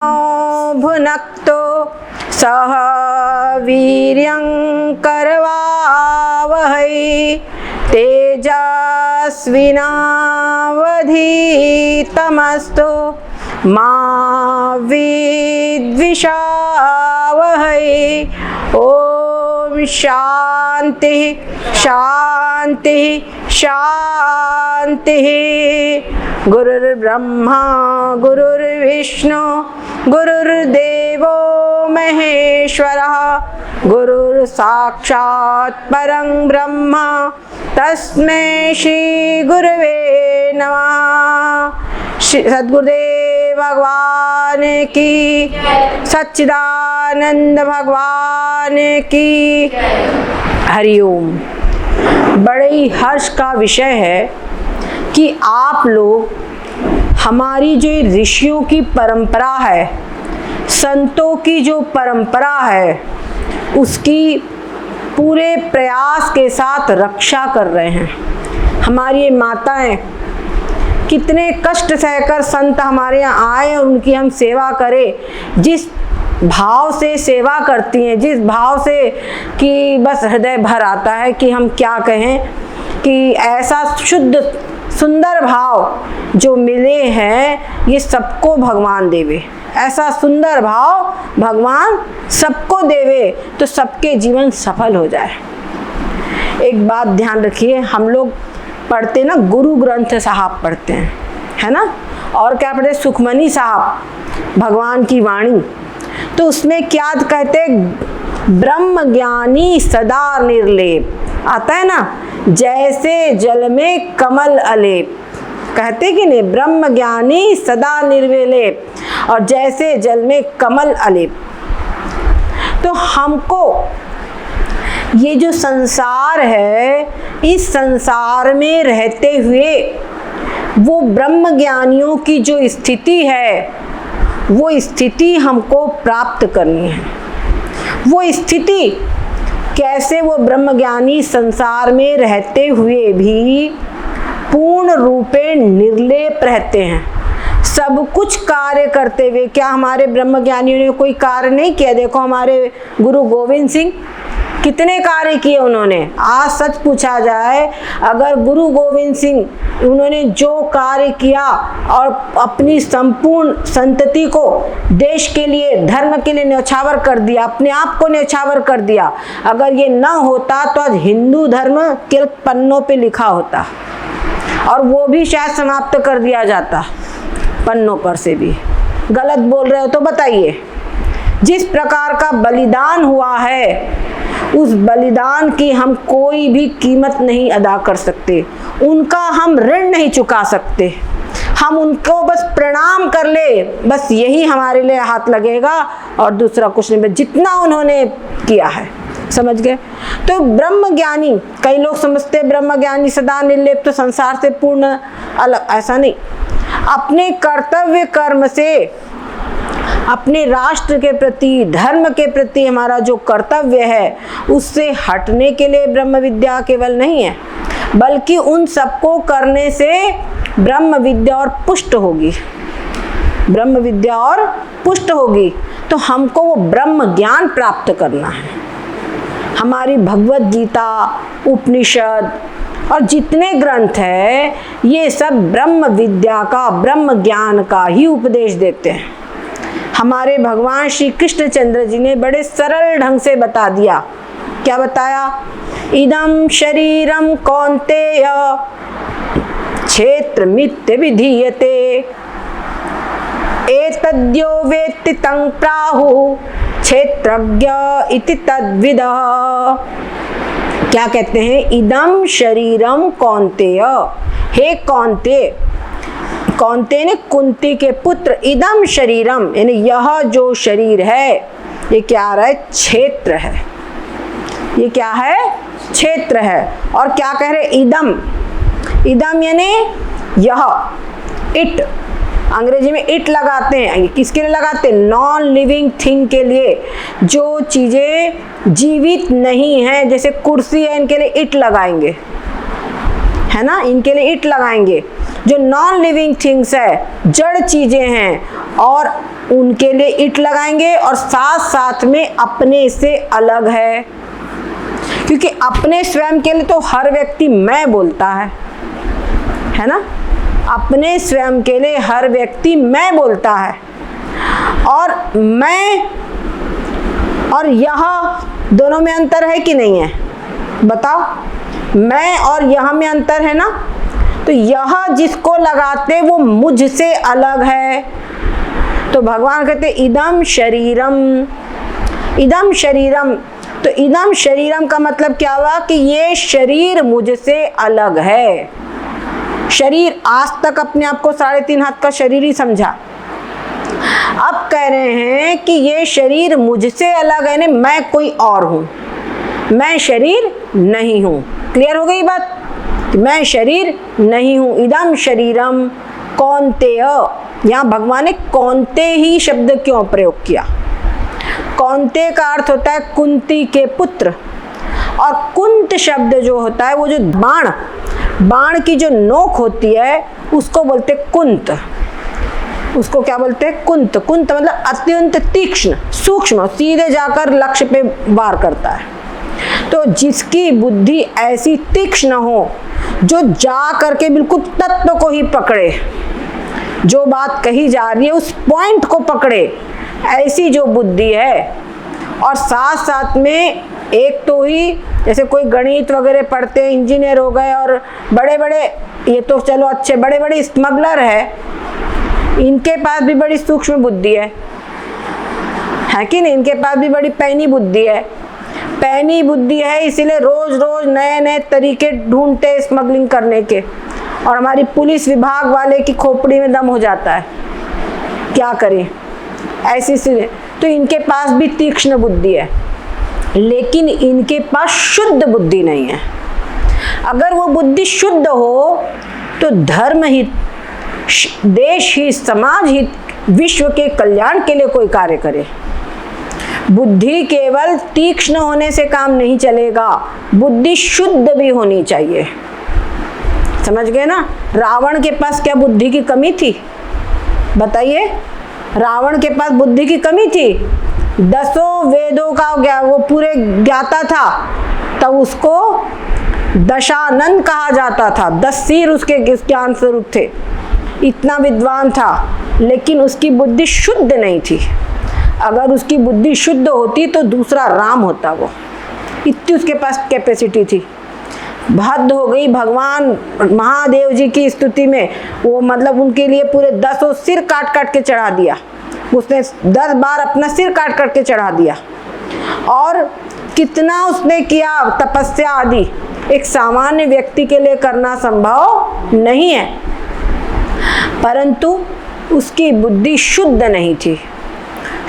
भुनक्तो सह वीर्यं करवावहै तेजस्विनावधीतमस्तु मा विद्विषावहै। ओम शांति शांति शांति। गुरुर्ब्रह्मा गुरुर्विष्णु गुरुर्देवो महेश्वरः गुरुर् साक्षात् परं ब्रह्म तस्मै श्री गुरवे नमः। सद्गुरुदेव भगवान की, सच्चिदानंद भगवान की हरिओम। बड़े ही हर्ष का विषय है कि आप लोग हमारी जो ऋषियों की परंपरा है, संतों की जो परंपरा है, उसकी पूरे प्रयास के साथ रक्षा कर रहे हैं। हमारी ये माताएं कितने कष्ट सहकर संत हमारे यहाँ आए और उनकी हम सेवा करें। जिस भाव से सेवा करती हैं, जिस भाव से कि बस हृदय भर आता है कि हम क्या कहें, कि ऐसा शुद्ध सुंदर भाव जो मिले हैं ये सबको भगवान देवे। ऐसा सुंदर भाव भगवान सबको देवे तो सबके जीवन सफल हो जाए। एक बात ध्यान रखिए, हम लोग पढ़ते ना गुरु ग्रंथ साहब पढ़ते हैं, है ना, और क्या पढ़ते सुखमनी साहब भगवान की वाणी। तो उसमें क्या कहते, ब्रह्म ज्ञानी सदा निर्लेप आता है ना, जैसे जल में कमल अलेप, कहते कि नहीं, ब्रह्म ज्ञानी सदा निर्विलेप और जैसे जल में कमल अलेप। तो हमको ये जो संसार है, इस संसार में रहते हुए वो ब्रह्म ज्ञानियों की जो स्थिति है, वो स्थिति हमको प्राप्त करनी है। वो स्थिति कैसे, वो ब्रह्मज्ञानी संसार में रहते हुए भी पूर्ण रूपे निर्लेप रहते हैं, सब कुछ कार्य करते हुए। क्या हमारे ब्रह्मज्ञानियों ने कोई कार्य नहीं किया? देखो हमारे गुरु गोविंद सिंह कितने कार्य किए उन्होंने। आज सच पूछा जाए, अगर गुरु गोविंद सिंह उन्होंने जो कार्य किया और अपनी संपूर्ण संतति को देश के लिए, धर्म के लिए न्यौछावर कर दिया, अपने आप को न्यौछावर कर दिया, अगर ये न होता तो आज हिंदू धर्म के पन्नों पे लिखा होता और वो भी शायद समाप्त कर दिया जाता पन्नों पर से भी। गलत बोल रहे हो तो बताइए। जिस प्रकार का बलिदान हुआ है, उस बलिदान की हम कोई भी कीमत नहीं अदा कर सकते, उनका हम ऋण नहीं चुका सकते। हम उनको बस प्रणाम कर ले, बस यही हमारे लिए हाथ लगेगा और दूसरा कुछ नहीं, जितना उन्होंने किया है। समझ गए? तो ब्रह्म ज्ञानी, कई लोग समझते ब्रह्म ज्ञानी सदा निर्लेप तो संसार से पूर्ण अलग, ऐसा नहीं। अपने कर्तव्य कर्म से, अपने राष्ट्र के प्रति, धर्म के प्रति हमारा जो कर्तव्य है, उससे हटने के लिए ब्रह्म विद्या केवल नहीं है, बल्कि उन सबको करने से ब्रह्म विद्या और पुष्ट होगी। ब्रह्म विद्या और पुष्ट होगी तो हमको वो ब्रह्म ज्ञान प्राप्त करना है। हमारी भगवत गीता, उपनिषद और जितने ग्रंथ है, ये सब ब्रह्म विद्या का, ब्रह्म ज्ञान का ही उपदेश देते हैं। हमारे भगवान श्री कृष्णचंद्र जी ने बड़े सरल ढंग से बता दिया। क्या बताया? इदं शरीरम कौन्तेय क्षेत्र मित्य विधीयते एतद्यो वेत्ति तं प्राहु क्षेत्रज्ञ इति तद्विदः। क्या कहते हैं? इदं शरीरम कौन्तेय, हे कौन्तेय, कौन्तेय ने कुंती के पुत्र, इदम शरीरम यानी यह जो शरीर है, ये क्या आ रहा है? क्षेत्र है। ये क्या है? क्षेत्र है। और क्या कह रहे? इदम, इदम यानी यह, इट, अंग्रेजी में इट लगाते हैं। किसके लिए लगाते हैं? नॉन लिविंग थिंग के लिए, जो चीजें जीवित नहीं है, जैसे कुर्सी है, इनके लिए इट लगाएंगे, है ना, इनके लिए इट लगाएंगे। जो नॉन लिविंग थिंग्स है, जड़ चीजें हैं, और उनके लिए इट लगाएंगे और साथ साथ में अपने से अलग है, क्योंकि अपने स्वयं के लिए तो हर व्यक्ति मैं बोलता है ना। अपने स्वयं के लिए हर व्यक्ति मैं बोलता है, और मैं और यह दोनों में अंतर है कि नहीं है? बताओ, मैं और यह में अंतर है ना। तो यह जिसको लगाते वो मुझसे अलग है। तो भगवान कहते इदम शरीरम, इदम शरीरम। तो इदम शरीरम का मतलब क्या हुआ कि ये शरीर मुझसे अलग है। शरीर आज तक अपने आप को 3.5 हाथ का शरीर ही समझा, अब कह रहे हैं कि ये शरीर मुझसे अलग है, नहीं मैं कोई और हूं, मैं शरीर नहीं हूं। क्लियर हो गई बात? मैं शरीर नहीं हूं। इदम शरीरम कौन्तेय, यहाँ भगवान ने कौन्ते ही शब्द क्यों प्रयोग किया? कौन्ते का अर्थ होता है कुंती के पुत्र, और कुंत शब्द जो होता है वो जो बाण की जो नोक होती है उसको बोलते कुंत। उसको क्या बोलते हैं? कुंत। कुंत मतलब अत्यंत तीक्ष्ण, सूक्ष्म, सीधे जाकर लक्ष्य पे वार करता है। तो जिसकी बुद्धि ऐसी तीक्ष्ण हो, जो जा करके बिल्कुल तत्व को ही पकड़े, जो बात कही जा रही है उस पॉइंट को पकड़े, ऐसी जो बुद्धि है, और साथ साथ में एक तो ही जैसे कोई गणित वगैरह पढ़ते हैं, इंजीनियर हो गए, और बड़े बड़े, ये तो चलो अच्छे बड़े बड़े स्मगलर है, इनके पास भी बड़ी सूक्ष्म बुद्धि है कि नहीं? इनके पास भी बड़ी पैनी बुद्धि है। पैनी बुद्धि है इसीलिए रोज रोज नए नए तरीके ढूंढते स्मगलिंग करने के, और हमारी पुलिस विभाग वाले की खोपड़ी में दम हो जाता है। क्या करें ऐसी से? तो इनके पास भी तीक्ष्ण बुद्धि है, लेकिन इनके पास शुद्ध बुद्धि नहीं है। अगर वो बुद्धि शुद्ध हो तो धर्म हित, देश हित, समाज हित, विश्व के कल्याण के लिए कोई कार्य करे। बुद्धि केवल तीक्ष्ण होने से काम नहीं चलेगा, बुद्धि शुद्ध भी होनी चाहिए। समझ गए ना? रावण के पास क्या बुद्धि की कमी थी? बताइए, रावण के पास बुद्धि की कमी थी? 10 वेदों का वो पूरे ज्ञाता था, तब उसको दशानन कहा जाता था। 10 सिर उसके ज्ञान स्वरूप थे, इतना विद्वान था, लेकिन उसकी बुद्धि शुद्ध नहीं थी। अगर उसकी बुद्धि शुद्ध होती तो दूसरा राम होता, वो इतनी उसके पास कैपेसिटी थी। हद हो गई भगवान महादेव जी की स्तुति में, वो मतलब उनके लिए पूरे 10 सिर काट काट के चढ़ा दिया। उसने 10 बार अपना सिर काट काट के चढ़ा दिया, और कितना उसने किया तपस्या आदि, एक सामान्य व्यक्ति के लिए करना संभव नहीं है। परंतु उसकी बुद्धि शुद्ध नहीं थी,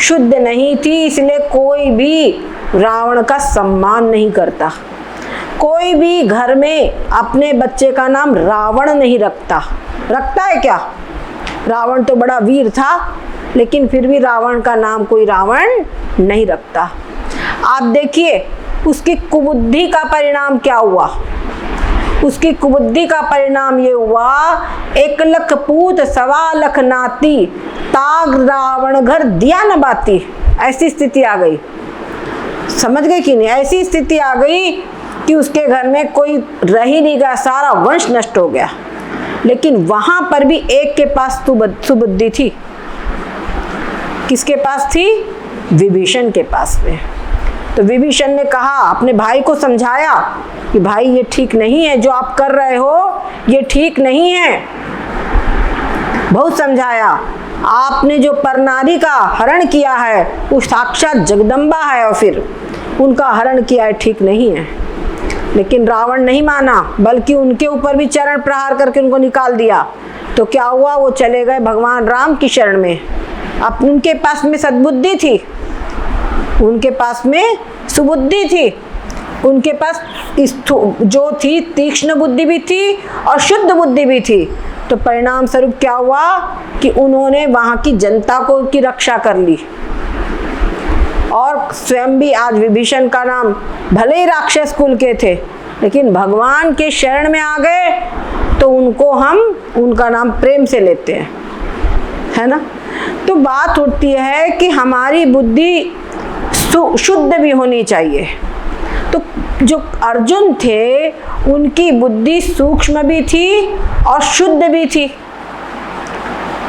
शुद्ध नहीं थी, इसलिए कोई भी रावण का सम्मान नहीं करता। कोई भी घर में अपने बच्चे का नाम रावण नहीं रखता। रखता है क्या? रावण तो बड़ा वीर था, लेकिन फिर भी रावण का नाम कोई रावण नहीं रखता। आप देखिए उसकी कुबुद्धि का परिणाम क्या हुआ। उसकी कुबुद्धि का परिणाम ये हुआ, 1 लख पूत 1.25 लाख नाती, ताग रावण घर दिया न बाती। ऐसी स्थिति आ गई। समझ गए कि नहीं? ऐसी स्थिति आ गई कि उसके घर में कोई रह ही नहीं गया, सारा वंश नष्ट हो गया। लेकिन वहां पर भी एक के पास सुबुद्धि थी। किसके पास थी? विभीषण के पास में। तो विभीषण ने कहा, अपने भाई को समझाया कि भाई ये ठीक नहीं है, जो आप कर रहे हो ये ठीक नहीं है। बहुत समझाया। आपने जो परनारी का हरण किया है वो साक्षात जगदम्बा है, और फिर उनका हरण किया है, ठीक नहीं है। लेकिन रावण नहीं माना, बल्कि उनके ऊपर भी चरण प्रहार करके उनको निकाल दिया। तो क्या हुआ? वो चले गए भगवान राम की शरण में। अब उनके पास में सद्बुद्धि थी, उनके पास में सुबुद्धि थी, उनके पास जो थी तीक्ष्ण बुद्धि भी थी और शुद्ध बुद्धि भी थी। तो परिणाम स्वरूप क्या हुआ कि उन्होंने वहां की जनता को की रक्षा कर ली, और स्वयं भी आज विभीषण का नाम भले ही राक्षस कुल के थे, लेकिन भगवान के शरण में आ गए तो उनको हम उनका नाम प्रेम से लेते हैं, है ना। तो बात होती है कि हमारी बुद्धि शुद्ध भी होनी चाहिए। तो जो अर्जुन थे उनकी बुद्धि सूक्ष्म भी थी और शुद्ध भी थी।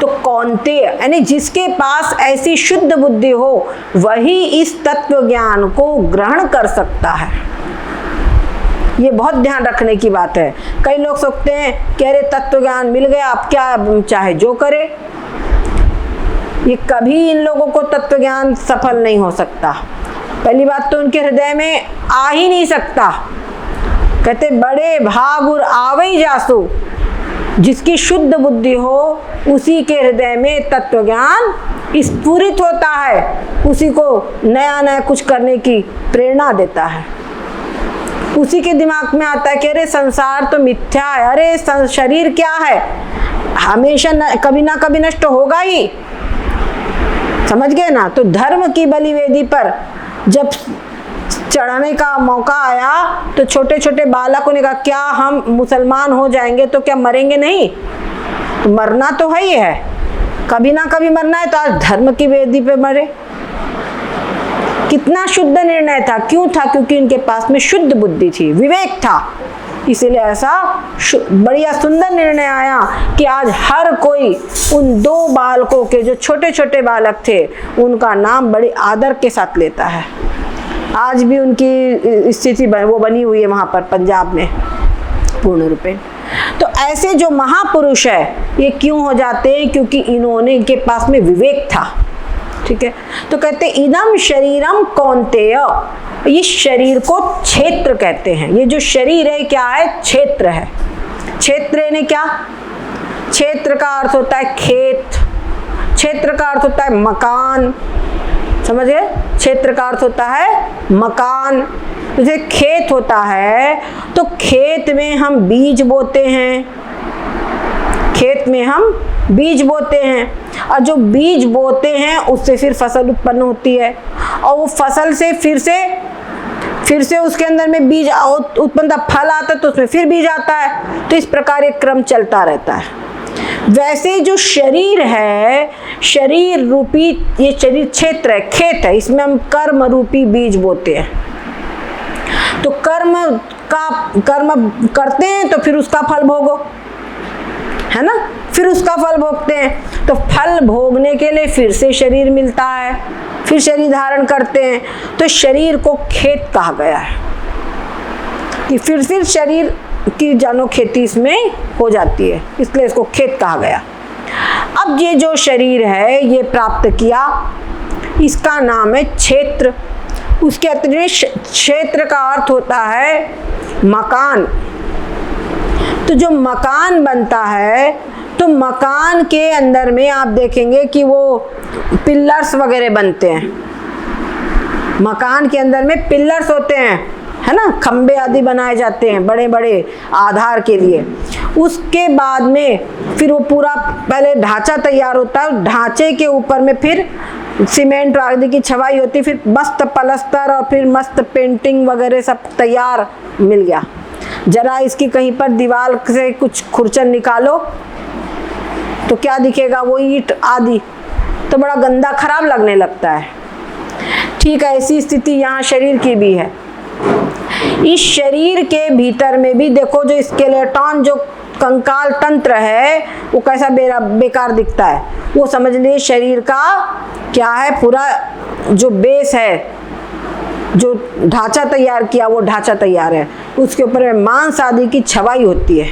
तो कौन्तेय यानी जिसके पास ऐसी शुद्ध बुद्धि हो वही इस तत्व ज्ञान को ग्रहण कर सकता है। ये बहुत ध्यान रखने की बात है। कई लोग सोचते हैं कि अरे तत्व ज्ञान मिल गया, आप क्या चाहे जो करे। ये कभी इन लोगों को तत्व ज्ञान सफल नहीं हो सकता। पहली बात तो उनके हृदय में आ ही नहीं सकता। कहते बड़े भाग और आवई जासु, जिसकी शुद्ध बुद्धि हो उसी के हृदय में तत्व ज्ञान स्फुरित होता है, उसी को नया नया कुछ करने की प्रेरणा देता है। उसी के दिमाग में आता है कि अरे संसार तो मिथ्या है, अरे शरीर क्या है, हमेशा कभी ना कभी नष्ट होगा ही। समझ गए ना। तो धर्म की बलिवेदी पर जब चढ़ाने का मौका आया तो छोटे छोटे बालकों ने कहा क्या हम मुसलमान हो जाएंगे तो क्या मरेंगे नहीं? तो मरना तो है ही है, कभी ना कभी मरना है, तो आज धर्म की वेदी पे मरे। कितना शुद्ध निर्णय था। क्यों था? क्योंकि इनके पास में शुद्ध बुद्धि थी, विवेक था। इसीलिए ऐसा बढ़िया सुंदर निर्णय आया कि आज हर कोई उन दो बालकों के, जो छोटे छोटे बालक थे, उनका नाम बड़े आदर के साथ लेता है। आज भी उनकी स्थिति वो बनी हुई है वहाँ पर पंजाब में पूर्ण रूपेण। तो ऐसे जो महापुरुष है ये क्यों हो जाते हैं? क्योंकि इन्होंने, इनके पास में विवेक था। ठीक है। तो कहते इदम शरीरम कौन्तेय, इस शरीर को क्षेत्र कहते हैं। ये जो शरीर है क्या है? क्षेत्र है। क्षेत्र ने क्या? क्षेत्र का अर्थ होता है खेत, क्षेत्र का अर्थ होता है मकान। समझ गए? क्षेत्र का अर्थ होता है मकान। जैसे खेत होता है तो खेत में हम बीज बोते हैं, खेत में हम बीज बोते हैं, और जो बीज बोते हैं उससे फिर फसल उत्पन्न होती है, और वो फसल से फिर से उसके अंदर में बीज उत्पन्न, फल आता है तो उसमें फिर बीज आता है। तो इस प्रकार एक क्रम चलता रहता है। वैसे जो शरीर है, शरीर रूपी ये शरीर क्षेत्र है, खेत है, इसमें हम कर्म रूपी बीज बोते हैं। तो कर्म करते हैं तो फिर उसका फल भोगो, है ना? फिर उसका फल भोगते हैं। तो फल भोगने के लिए फिर से शरीर मिलता है, फिर शरीर धारण करते हैं। तो शरीर को खेत कहा गया है कि फिर शरीर की जानो खेती इसमें हो जाती है, इसलिए इसको खेत कहा गया। अब ये जो शरीर है ये प्राप्त किया, इसका नाम है क्षेत्र। उसके अतिरिक्त क्षेत्र का अर्थ होता है मकान। तो जो मकान बनता है तो मकान के अंदर में आप देखेंगे कि वो पिलर्स वगैरह बनते हैं। मकान के अंदर में पिलर्स होते हैं, है ना? खंबे आदि बनाए जाते हैं बड़े बड़े आधार के लिए। उसके बाद में फिर वो पूरा पहले ढांचा तैयार होता है, ढांचे के ऊपर में फिर सीमेंट आदि की छवाई होती है, फिर मस्त पलस्तर और फिर मस्त पेंटिंग वगैरह सब तैयार मिल गया। जरा इसकी कहीं पर दीवार से कुछ खुरचन निकालो तो क्या दिखेगा? वो ईंट आदि, तो बड़ा गंदा खराब लगने लगता है। ठीक है, ऐसी स्थिति यहाँ शरीर की भी है। इस शरीर के भीतर में भी देखो जो स्केलेटन, जो कंकाल तंत्र है, वो कैसा बेकार दिखता है। वो समझ लीजिए शरीर का क्या है, पूरा जो बेस है, जो ढांचा तैयार किया वो ढांचा तैयार है। उसके ऊपर में मांस आदि की छवाई होती है,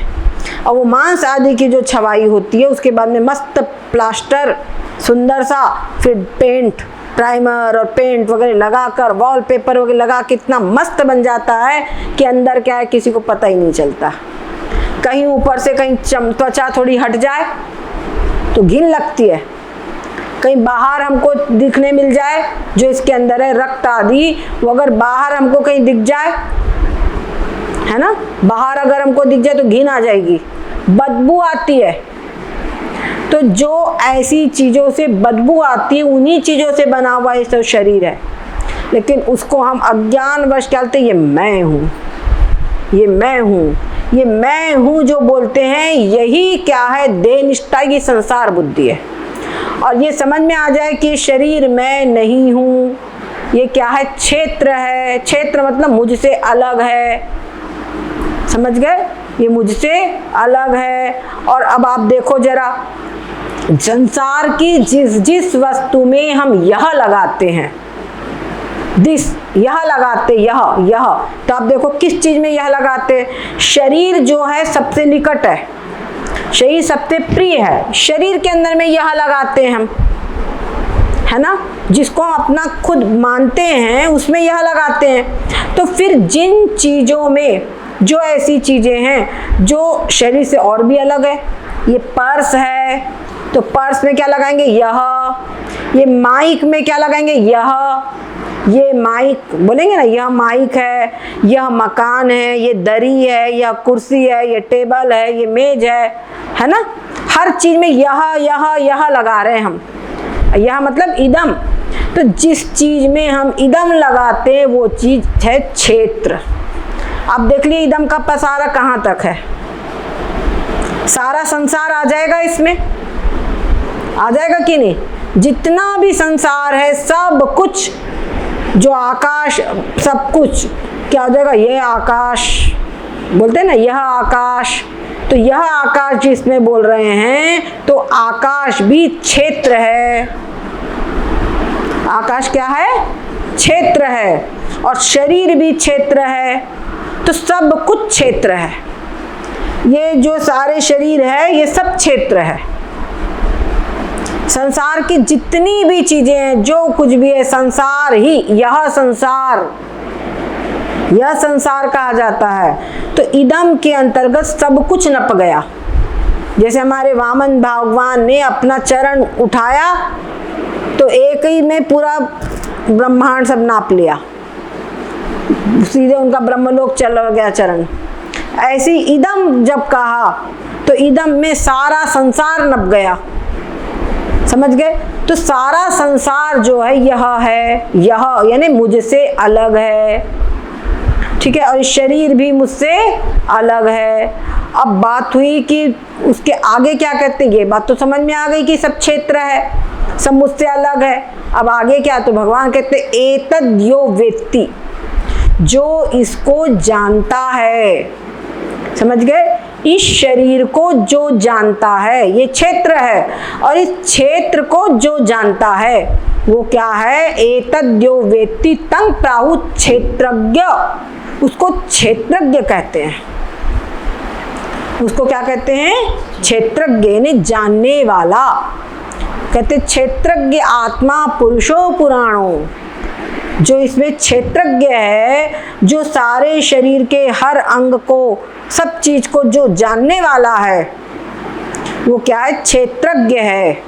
और वो मांस आदि की जो छवाई होती है उसके बाद में मस्त प्लास्टर सुंदर सा, फिर पेंट, प्राइमर और पेंट वगैरह लगाकर, वॉलपेपर वगैरह लगा के इतना मस्त बन जाता है कि अंदर क्या है किसी को पता ही नहीं चलता। कहीं ऊपर से कहीं त्वचा थोड़ी हट जाए तो घिन लगती है, कहीं बाहर हमको दिखने मिल जाए जो इसके अंदर है रक्त आदि, वो अगर बाहर हमको कहीं दिख जाए, है ना, बाहर अगर हमको दिख जाए तो घिन आ जाएगी, बदबू आती है। तो जो ऐसी चीज़ों से बदबू आती है उन्हीं चीज़ों से बना हुआ ये सब शरीर है, लेकिन उसको हम अज्ञानवश क्या बोलते हैं, ये मैं हूँ, ये मैं हूँ, ये मैं हूँ जो बोलते हैं, यही क्या है, देह निष्ठा की संसार बुद्धि है। और ये समझ में आ जाए कि शरीर मैं नहीं हूँ, ये क्या है, क्षेत्र है। क्षेत्र मतलब मुझसे अलग है, समझ गए, ये मुझसे अलग है। और अब आप देखो जरा, संसार की जिस वस्तु में हम यह लगाते हैं, यह लगाते, यह तो आप देखो किस चीज में यह लगाते, शरीर जो है सबसे निकट है, शरीर सबसे प्रिय है, शरीर के अंदर में यह लगाते हैं हम, है ना, जिसको हम अपना खुद मानते हैं उसमें यह लगाते हैं। तो फिर जिन चीजों में जो ऐसी चीजें हैं जो शरीर से और भी अलग है, ये पर्स है तो पर्स में क्या लगाएंगे, यह। ये माइक में क्या लगाएंगे, यह। ये माइक बोलेंगे ना, यह माइक है, यह मकान है, ये दरी है, यह कुर्सी है, ये टेबल है, ये मेज है ना। हर चीज में यह लगा रहे हैं हम। यह मतलब इदम। तो जिस चीज में हम इदम लगाते हैं वो चीज है क्षेत्र। अब देख लिए इदम का पसारा कहाँ तक है, सारा संसार आ जाएगा, इसमें आ जाएगा कि नहीं। जितना भी संसार है सब कुछ, जो आकाश, सब कुछ क्या हो जाएगा, यह आकाश बोलते हैं ना, यह आकाश। तो यह आकाश जिसमें बोल रहे हैं तो आकाश भी क्षेत्र है। आकाश क्या है, क्षेत्र है। और शरीर भी क्षेत्र है, तो सब कुछ क्षेत्र है। ये जो सारे शरीर है ये सब क्षेत्र है। संसार की जितनी भी चीजें हैं, जो कुछ भी है, संसार ही, यह संसार कहा जाता है। तो इदम के अंतर्गत सब कुछ नप गया। जैसे हमारे वामन भगवान ने अपना चरण उठाया तो एक ही में पूरा ब्रह्मांड सब नाप लिया, सीधे उनका ब्रह्मलोक चला गया चरण। ऐसी इदम जब कहा तो इदम में सारा संसार नप गया, समझ गए। तो सारा संसार जो है यह है, यह यानी मुझसे अलग है, ठीक है। और शरीर भी मुझसे अलग है। अब बात हुई कि उसके आगे क्या कहते हैं, ये बात तो समझ में आ गई कि सब क्षेत्र है, सब मुझसे अलग है। अब आगे क्या, तो भगवान कहते हैं एतद् यो वेत्ति, जो इसको जानता है, समझ गए। इस शरीर को जो जानता है, ये क्षेत्र है, और इस क्षेत्र को जो जानता है वो क्या है, एतद् यो वेत्ति तं प्राहुः क्षेत्रज्ञ। उसको क्षेत्रज्ञ कहते हैं। उसको क्या कहते हैं, क्षेत्रज्ञ यानी जानने वाला। कहते क्षेत्रज्ञ आत्मा पुरुषो पुराणो, जो इसमें क्षेत्रज्ञ है, जो सारे शरीर के हर अंग को, सब चीज को जो जानने वाला है वो क्या है, क्षेत्रज्ञ है।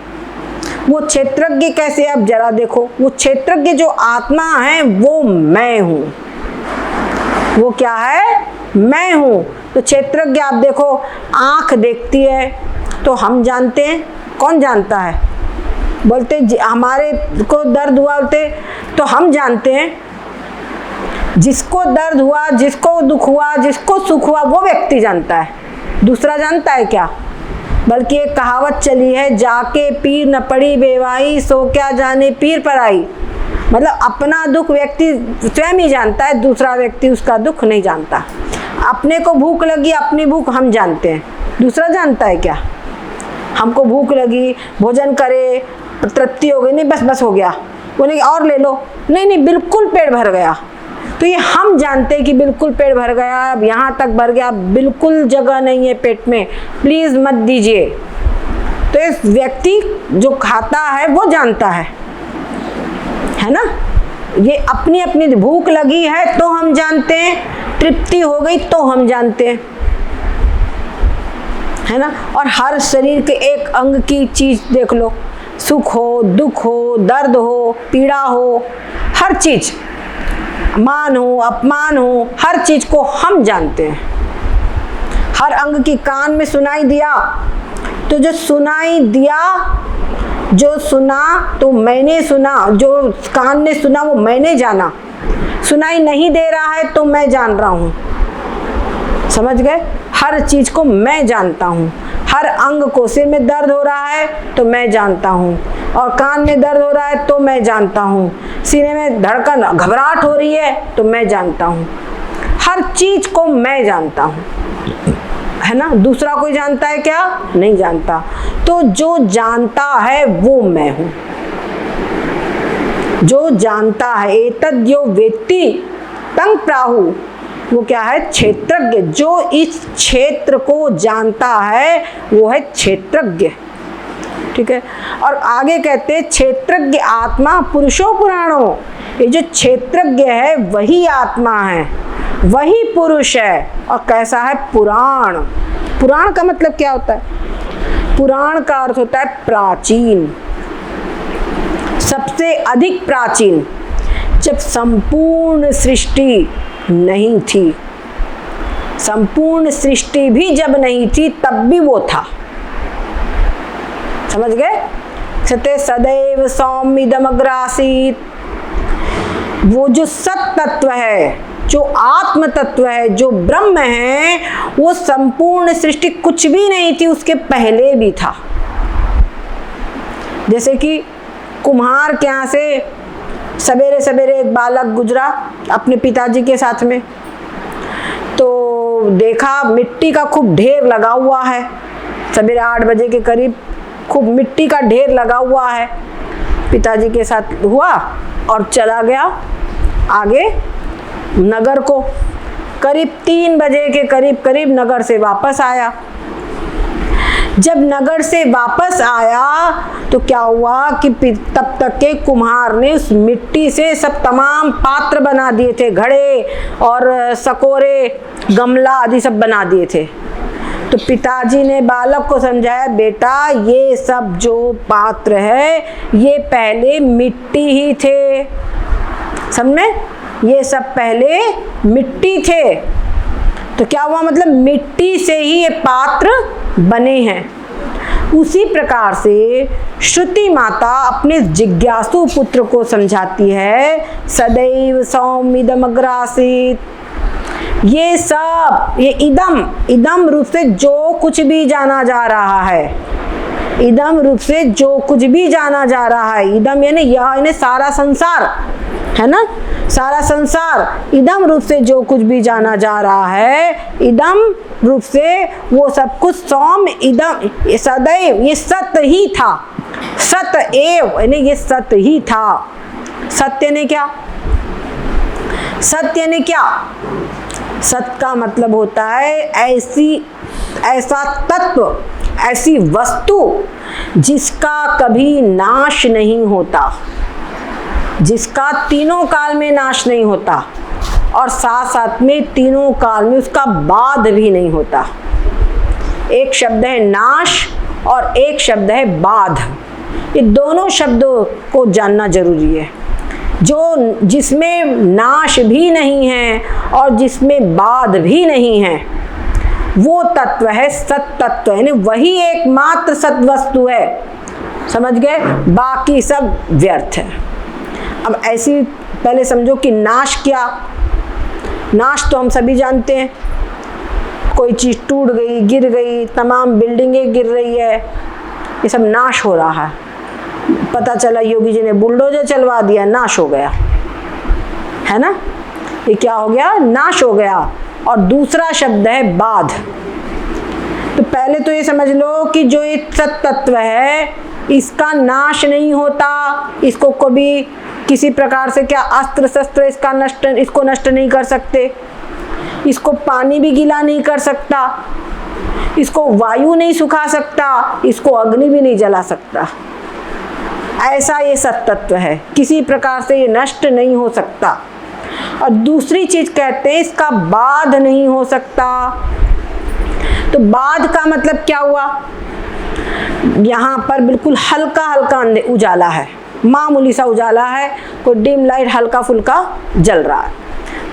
वो क्षेत्रज्ञ कैसे, अब जरा देखो, वो क्षेत्रज्ञ जो आत्मा है वो मैं हूं। वो क्या है, मैं हूं। तो क्षेत्रज्ञ आप देखो, आंख देखती है तो हम जानते हैं, कौन जानता है, बोलते हमारे को दर्द हुआ बोलते तो हम जानते हैं। जिसको दर्द हुआ, जिसको दुख हुआ, जिसको सुख हुआ वो व्यक्ति जानता है, दूसरा जानता है क्या। बल्कि एक कहावत चली है, जाके पीर न पड़ी बेवाई, सो क्या जाने पीर पर आई। मतलब अपना दुख व्यक्ति स्वयं ही जानता है, दूसरा व्यक्ति उसका दुख नहीं जानता। अपने को भूख लगी, अपनी भूख हम जानते हैं, दूसरा जानता है क्या। हमको भूख लगी, भोजन करे, तृप्ति हो गई, नहीं बस हो गया, बोले और ले लो, नहीं बिल्कुल पेट भर गया। तो ये हम जानते हैं कि बिल्कुल पेट भर गया, अब यहाँ तक भर गया, बिल्कुल जगह नहीं है पेट में, प्लीज मत दीजिए। तो इस व्यक्ति जो खाता है वो जानता है ना। ये अपनी अपनी भूख लगी है तो हम जानते हैं, तृप्ति हो गई तो हम जानते हैं, है ना। और हर शरीर के एक अंग की चीज देख लो, सुख हो, दुख हो, दर्द हो, पीड़ा हो, हर चीज, मान हो, अपमान हो, हर चीज को हम जानते हैं। हर अंग की कान में सुनाई दिया तो जो सुनाई दिया, जो सुना तो मैंने सुना, जो कान ने सुना वो मैंने जाना। सुनाई नहीं दे रहा है तो मैं जान रहा हूँ, समझ गए। हर चीज को मैं जानता हूँ, हर अंग को, सिर में दर्द हो रहा है तो मैं जानता हूँ, और कान में दर्द हो रहा है तो मैं जानता हूँ, सीने में धड़कन घबराहट हो रही है तो मैं जानता हूँ, हर चीज को मैं जानता हूँ, है ना। दूसरा कोई जानता है क्या? नहीं जानता। तो जो जानता है वो मैं हूं। जो जानता है, एतद् यो वेत्ति तं प्राहु, वो क्या है? क्षेत्रज्ञ। जो इस क्षेत्र को जानता है वो है क्षेत्रज्ञ। ठीक है। और आगे कहते हैं क्षेत्रज्ञ आत्मा पुरुषो पुराणो। ये जो क्षेत्रज्ञ है वही आत्मा है, वही पुरुष है। और कैसा है? पुराण। पुराण का मतलब क्या होता है? पुराण का अर्थ होता है प्राचीन, सबसे अधिक प्राचीन। जब संपूर्ण सृष्टि नहीं थी, संपूर्ण सृष्टि भी जब नहीं थी तब भी वो था। समझ गए? सत्य सदैव सौम्यदमग्रासीत। वो जो सत तत्व है, जो आत्म तत्व है, जो ब्रह्म है, वो संपूर्ण सृष्टि कुछ भी नहीं थी उसके पहले भी था। जैसे कि कुम्हार के यहाँ से सवेरे सवेरे एक बालक गुजरा अपने पिताजी के साथ में, तो देखा मिट्टी का खूब ढेर लगा हुआ है। सवेरे 8 बजे के करीब खूब मिट्टी का ढेर लगा हुआ है। पिताजी के साथ हुआ और चला गया आगे नगर को। करीब 3 बजे के करीब नगर से वापस आया। जब नगर से वापस आया तो क्या हुआ कि तब तक के कुम्हार ने उस मिट्टी से सब तमाम पात्र बना दिए थे, घड़े और सकोरे, गमला आदि सब बना दिए थे। तो पिताजी ने बालक को समझाया, बेटा ये सब जो पात्र है ये पहले मिट्टी ही थे। समझ में? ये सब पहले मिट्टी थे। तो क्या हुआ? मतलब मिट्टी से ही ये पात्र बने हैं। उसी प्रकार से श्रुति माता अपने जिज्ञासु पुत्र को समझाती है, सदैव सौम्यदमग्रासीत। ये सब, ये इदम रूप से जो कुछ भी जाना जा रहा है, इदम रूप से जो कुछ भी जाना जा रहा है, इदम यानी यह, यानी सारा संसार है ना, सारा संसार इदम रूप से जो कुछ भी जाना जा रहा है, इदम रूप से वो सब कुछ सौम्य इदम सदैव ये सत्य ही था। सत एव यानी ये सत्य ही था। सत्य ने क्या? सत्य ने क्या? सत्य का मतलब होता है ऐसा तत्व, ऐसी वस्तु जिसका कभी नाश नहीं होता, जिसका तीनों काल में नाश नहीं होता, और साथ साथ में तीनों काल में उसका बाध भी नहीं होता। एक शब्द है नाश और एक शब्द है बाध। ये दोनों शब्दों को जानना जरूरी है। जो जिसमें नाश भी नहीं है और जिसमें बाध भी नहीं है, वो तत्व है सत तत्व, यानी वही एकमात्र सत वस्तु है। समझ गए? बाकी सब व्यर्थ है। अब ऐसी पहले समझो कि नाश क्या? नाश तो हम सभी जानते हैं, कोई चीज टूट गई, गिर गई, तमाम बिल्डिंगें गिर रही है, ये सब नाश हो रहा है। पता चला योगी जी ने बुलडोजर चलवा दिया, नाश हो गया, है ना। ये क्या हो गया? नाश हो गया। और दूसरा शब्द है बाध। तो पहले तो ये समझ लो कि जो ये सत तत्व है इसका नाश नहीं होता, इसको कभी किसी प्रकार से क्या अस्त्र शस्त्र इसको नष्ट नहीं कर सकते, इसको पानी भी गीला नहीं कर सकता, इसको वायु नहीं सुखा सकता, इसको अग्नि भी नहीं जला सकता। ऐसा ये सत तत्व है, किसी प्रकार से ये नष्ट नहीं हो सकता। और दूसरी चीज कहते हैं इसका बाध नहीं हो सकता। तो बाध का मतलब क्या हुआ? यहाँ पर बिल्कुल हल्का हल्का उजाला है, मामूली सा उजाला है, कोई डिम लाइट हल्का फुल्का जल रहा है।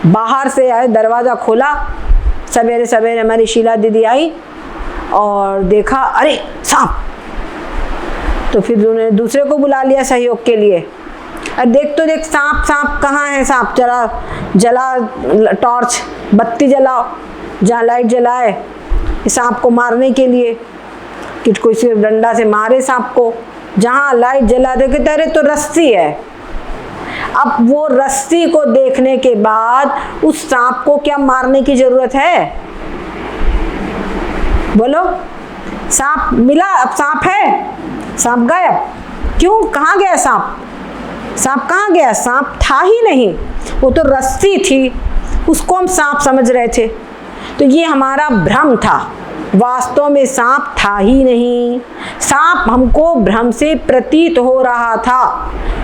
बाहर से आए, दरवाज़ा खोला, सवेरे सवेरे हमारी शीला दीदी आई और देखा, अरे सांप। तो फिर उन्होंने दूसरे को बुला लिया सहयोग के लिए। अरे देख तो देख, सांप सांप कहाँ है? सांप जला टॉर्च, बत्ती जलाओ, जहाँ लाइट जलाए सांप को मारने के लिए। कि कोई सिर्फ डंडा से मारे सांप को, जहाँ लाइट जला दे कहते अरे तो रस्सी है। अब वो रस्सी को देखने के बाद उस सांप को क्या मारने की जरूरत है? बोलो, सांप मिला, अब सांप है, सांप गायब। क्यों? कहाँ गया सांप? सांप कहाँ गया? सांप था ही नहीं, वो तो रस्सी थी, उसको हम सांप समझ रहे थे। तो ये हमारा भ्रम था, वास्तव में सांप था ही नहीं। सांप हमको भ्रम से प्रतीत हो रहा था,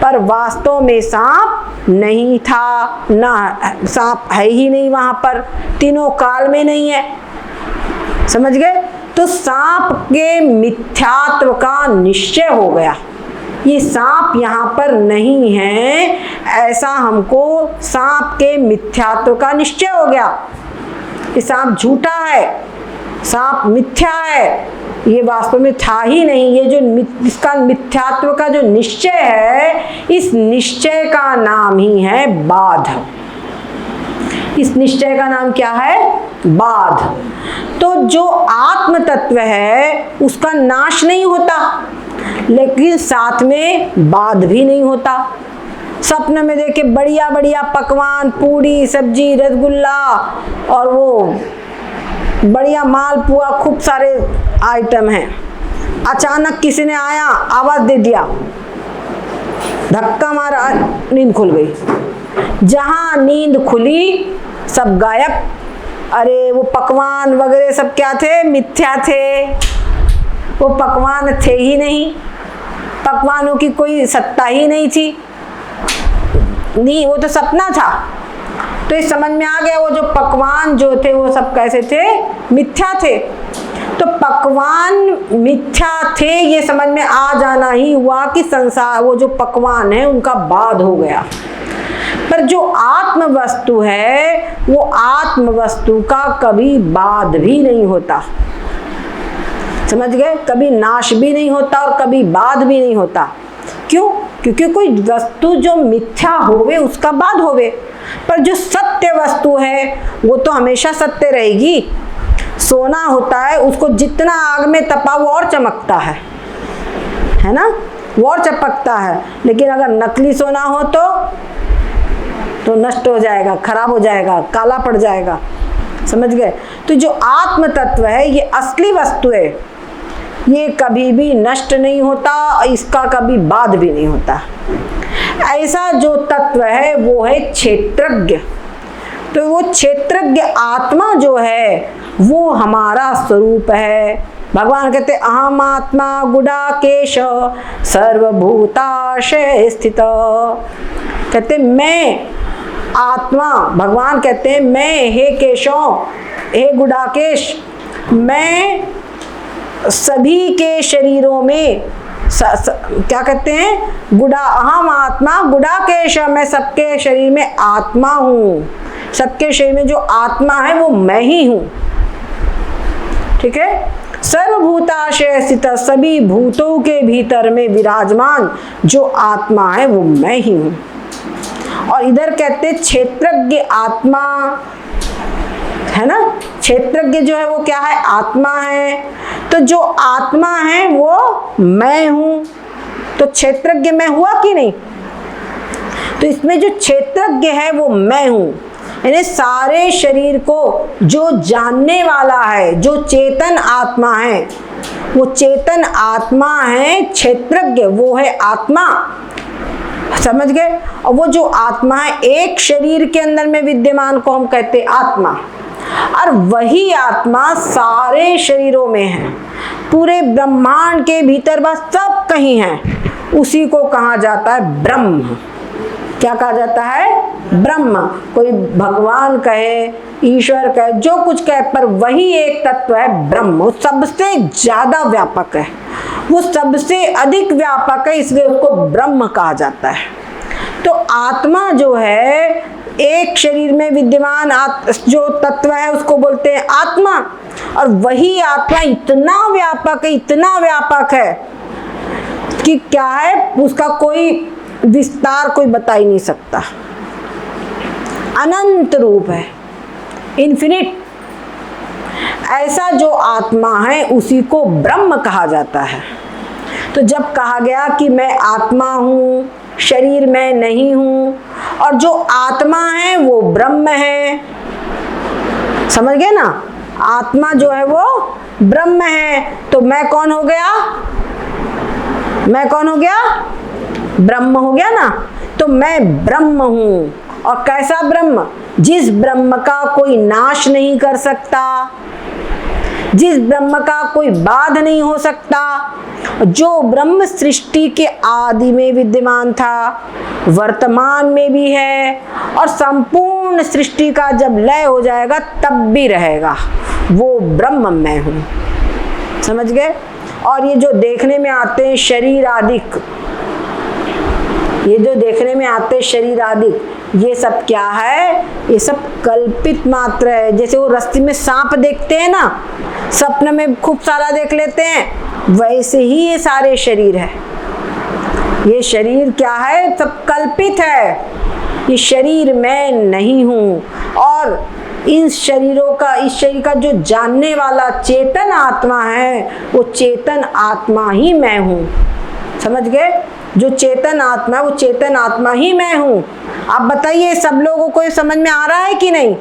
पर वास्तव में सांप नहीं था, ना सांप है ही नहीं वहां पर, तीनों काल में नहीं है। समझ गए? तो सांप के मिथ्यात्व का निश्चय हो गया, ये सांप यहाँ पर नहीं है, ऐसा हमको सांप के मिथ्यात्व का निश्चय हो गया। ये सांप झूठा है, सांप मिथ्या है, ये वास्तव में था ही नहीं। ये जो इसका मिथ्यात्व का जो निश्चय है, इस निश्चय का नाम ही है बाध। इस निश्चय का नाम क्या है? बाध। तो जो आत्म तत्व है उसका नाश नहीं होता, लेकिन साथ में बाध भी नहीं होता। सपने में देखे बढ़िया बढ़िया पकवान, पूड़ी सब्जी, रसगुल्ला और वो बढ़िया मालपुआ, खूब सारे आइटम हैं। अचानक किसी ने आया, आवाज दे दिया, धक्का मारा, नींद खुल गई। जहां नींद खुली सब गायब। अरे वो पकवान वगैरह सब क्या थे? मिथ्या थे, वो पकवान थे ही नहीं, पकवानों की कोई सत्ता ही नहीं थी, नहीं, वो तो सपना था। तो इस समझ में आ गया, वो जो पकवान जो थे वो सब कैसे थे? मिथ्या थे। तो पकवान मिथ्या थे, ये समझ में आ जाना ही हुआ कि संसार, वो जो पकवान है उनका बाध हो गया। पर जो आत्म वस्तु है, वो आत्म वस्तु का कभी बाध भी नहीं होता। समझ गए? कभी नाश भी नहीं होता और कभी बाध भी नहीं होता। क्यों? क्योंकि कोई वस्तु जो मिथ्या होवे उसका बाध होवे, पर जो सत्य वस्तु है वो तो हमेशा सत्य रहेगी। सोना होता है, उसको जितना आग में तपा वो और चमकता है ना, वो और चमकता है। लेकिन अगर नकली सोना हो तो नष्ट हो जाएगा, खराब हो जाएगा, काला पड़ जाएगा। समझ गए? तो जो आत्म तत्व है, ये असली वस्तु है, ये कभी भी नष्ट नहीं होता, इसका कभी बाध भी नहीं होता। ऐसा जो तत्व है वो है क्षेत्रज्ञ। तो वो क्षेत्रज्ञ आत्मा जो है वो हमारा स्वरूप है। भगवान कहते अहम आत्मा गुडाकेश सर्वभूताशय स्थित। कहते मैं आत्मा, भगवान कहते हैं मैं, हे केशव, हे गुडाकेश, मैं सभी के शरीरों में क्या कहते हैं? गुडा, अहम आत्मा गुडाकेश, मैं सबके शरीर में आत्मा हूँ, सबके शरीर में जो आत्मा है वो मैं ही हूँ। ठीक है? सर्वभूताशय स्थित, सभी भूतों के भीतर में विराजमान जो आत्मा है वो मैं ही हूँ। और इधर कहते क्षेत्रज्ञ आत्मा है ना, क्षेत्रज्ञ जो है वो क्या है? आत्मा है। तो जो आत्मा है वो मैं हूं, तो क्षेत्रज्ञ मैं हुआ कि नहीं? तो इसमें जो क्षेत्रज्ञ है वो मैं हूं, यानी सारे शरीर को जो जानने वाला है, जो चेतन आत्मा है, वो चेतन आत्मा है क्षेत्रज्ञ, वो है आत्मा। समझ गए? और वो जो आत्मा है एक शरीर के अंदर में विद्यमान को हम कहते हैं आत्मा, और वही आत्मा सारे शरीरों में है, पूरे ब्रह्मांड के भीतर बस सब कहीं है, उसी को कहा जाता है ब्रह्म। क्या कहा जाता है? ब्रह्म। कोई भगवान कहे, ईश्वर कहे, जो कुछ कहे, पर वही एक तत्व है ब्रह्म। वो सबसे ज्यादा व्यापक है, वो सबसे अधिक व्यापक है, इसलिए उसको ब्रह्म कहा जाता है। तो आत्मा जो है एक शरीर में विद्यमान जो तत्व है उसको बोलते हैं आत्मा, और वही आत्मा इतना व्यापक है, इतना व्यापक है कि क्या है, उसका कोई विस्तार कोई बता ही नहीं सकता। अनंत रूप है, इन्फिनिट। ऐसा जो आत्मा है उसी को ब्रह्म कहा जाता है। तो जब कहा गया कि मैं आत्मा हूँ, शरीर मैं नहीं हूँ, और जो आत्मा है वो ब्रह्म है, समझ गए ना, आत्मा जो है वो ब्रह्म है, तो मैं कौन हो गया, मैं कौन हो गया, ब्रह्म हो गया ना। तो मैं ब्रह्म हूँ, और कैसा ब्रह्म, जिस ब्रह्म का कोई नाश नहीं कर सकता, जिस ब्रह्म का कोई बाध नहीं हो सकता, जो ब्रह्म सृष्टि के आदि में विद्यमान था, वर्तमान में भी है, और संपूर्ण सृष्टि का जब लय हो जाएगा तब भी रहेगा, वो ब्रह्म मैं हूँ। समझ गए। और ये जो देखने में आते हैं शरीर आदिक, ये जो देखने में आते हैं शरीर आदिक, ये सब क्या है, ये सब कल्पित मात्र है। जैसे वो रस्ते में सांप देखते हैं ना, सपने में खूब सारा देख लेते हैं, वैसे ही ये सारे शरीर है। ये शरीर क्या है, सब कल्पित है, ये शरीर मैं नहीं हूँ। और इन शरीरों का, इस शरीर का जो जानने वाला चेतन आत्मा है, वो चेतन आत्मा ही मैं हूँ। समझ गए, जो चेतन आत्मा है वो चेतन आत्मा ही मैं हूँ। आप बताइए सब लोगों को ये समझ में आ रहा है कि नहीं।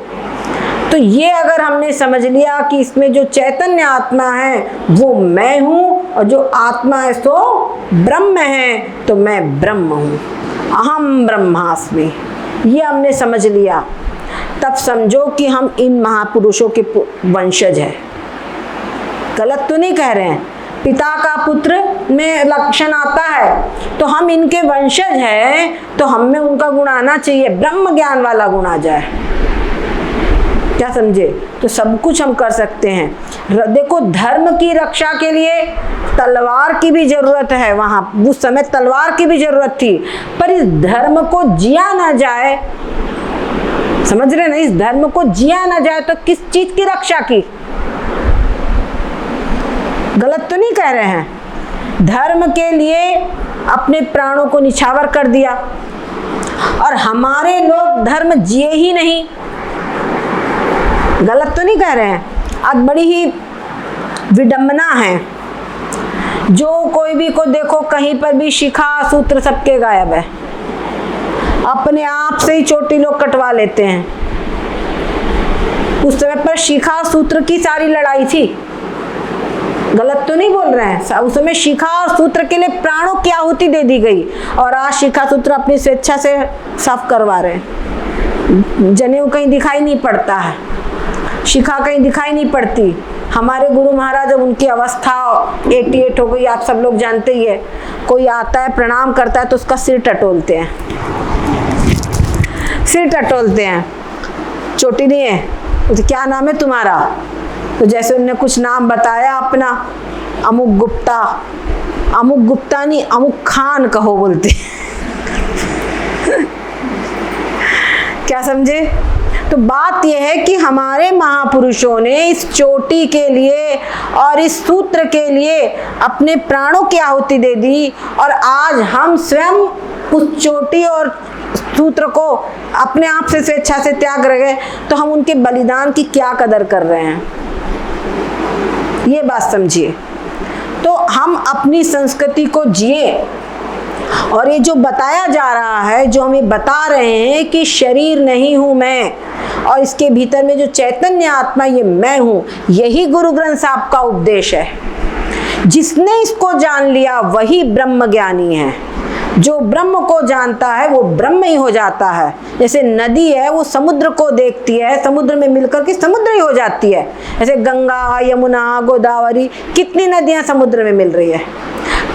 तो ये अगर हमने समझ लिया कि इसमें जो चैतन्य आत्मा है वो मैं हूँ, और जो आत्मा है सो ब्रह्म है, तो मैं ब्रह्म हूँ, अहम ब्रह्मास्मि, ये हमने समझ लिया। तब समझो कि हम इन महापुरुषों के वंशज हैं। गलत तो नहीं कह रहे हैं, पिता का पुत्र में लक्षण आता है, तो हम इनके वंशज हैं, तो हम में उनका गुण आना चाहिए, ब्रह्म ज्ञान वाला गुण आ जाए। क्या समझे। तो सब कुछ हम कर सकते हैं। देखो धर्म की रक्षा के लिए तलवार की भी जरूरत है, वहां उस समय तलवार की भी जरूरत थी, पर इस धर्म को जिया ना जाए, समझ रहे ना, इस धर्म को जिया ना जाए तो किस चीज की रक्षा की। गलत तो नहीं कह रहे हैं। धर्म के लिए अपने प्राणों को निछावर कर दिया, और हमारे लोग धर्म जिए ही नहीं। गलत तो नहीं कह रहे हैं। आज बड़ी ही विडंबना है, जो कोई भी को देखो कहीं पर भी शिखा सूत्र सबके गायब है, अपने आप से ही चोटी लोग कटवा लेते हैं। उस समय पर शिखा सूत्र की सारी लड़ाई थी। गलत तो नहीं बोल रहे हैं। उस समय शिखा और सूत्र के लिए प्राणों की आहुति दे दी गई, और आज शिखा सूत्र अपनी स्वेच्छा से साफ करवा रहे हैं। जनेऊ कहीं दिखाई नहीं पड़ता है, शिखा कहीं दिखाई नहीं पड़ती। हमारे गुरु महाराज जब उनकी अवस्था 88 हो गई, आप सब लोग जानते ही है, कोई आता है प्रणाम करता है तो उसका सिर टटोलते हैं, सिर टटोलते हैं। चोटी नहीं है तो क्या नाम है तुम्हारा, तो जैसे उन्होंने कुछ नाम बताया अपना, अमुक गुप्ता, अमुक गुप्ता नहीं अमुक खान कहो बोलते क्या समझे। तो बात यह है कि हमारे महापुरुषों ने इस चोटी के लिए और इस सूत्र के लिए अपने प्राणों की आहुति दे दी, और आज हम स्वयं उस चोटी और सूत्र को अपने आप से स्वेच्छा से त्याग रहे, तो हम उनके बलिदान की क्या कदर कर रहे हैं, ये बात समझिए। तो हम अपनी संस्कृति को जिए, और ये जो बताया जा रहा है, जो हमें बता रहे हैं कि शरीर नहीं हूं मैं, और इसके भीतर में जो चैतन्य आत्मा ये मैं हूं, यही गुरु ग्रंथ साहब का उपदेश है। जिसने इसको जान लिया वही ब्रह्म ज्ञानी है। जो ब्रह्म को जानता है वो ब्रह्म ही हो जाता है। जैसे नदी है वो समुद्र को देखती है, समुद्र में मिलकर के समुद्र ही हो जाती है। जैसे गंगा, यमुना, गोदावरी, कितनी नदियां समुद्र में मिल रही है,